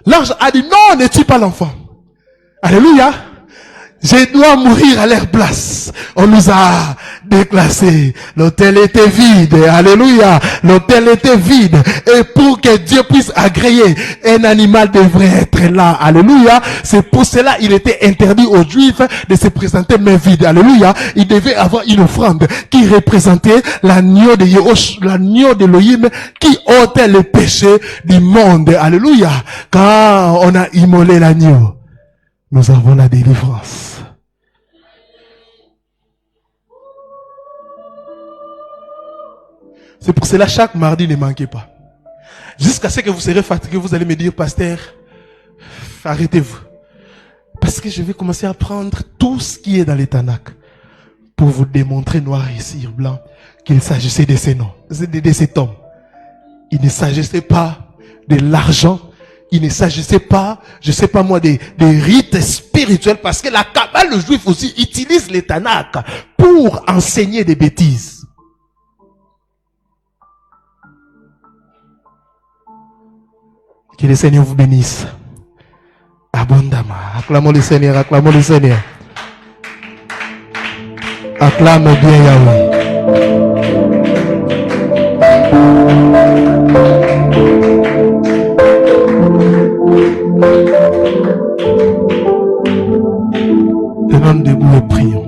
L'ange a dit non, ne tue pas l'enfant. Alléluia. Je dois mourir à leur place. On nous a déclassés. L'autel était vide. Alléluia. L'autel était vide. Et pour que Dieu puisse agréer, un animal devrait être là. Alléluia. C'est pour cela il était interdit aux Juifs de se présenter main vide. Alléluia. Il devait avoir une offrande qui représentait l'agneau de Yehoshua, l'agneau d'Elohim qui ôtait le péché du monde. Alléluia. Quand on a immolé l'agneau, nous avons la délivrance. C'est pour cela chaque mardi ne manquez pas. Jusqu'à ce que vous serez fatigué, vous allez me dire, pasteur, arrêtez-vous. Parce que je vais commencer à prendre tout ce qui est dans les Tanakh pour vous démontrer noir et sur blanc qu'il s'agissait de ces noms, de cet homme. Il ne s'agissait pas de l'argent. Il ne s'agissait pas, je sais pas moi, des rites spirituels, parce que la Kabbale, le juif aussi, utilise les Tanakh pour enseigner des bêtises. Que le Seigneur vous bénisse abondamment. Acclamons le Seigneur, acclamons le Seigneur. Acclame bien Yahweh. Tenons debout et prions.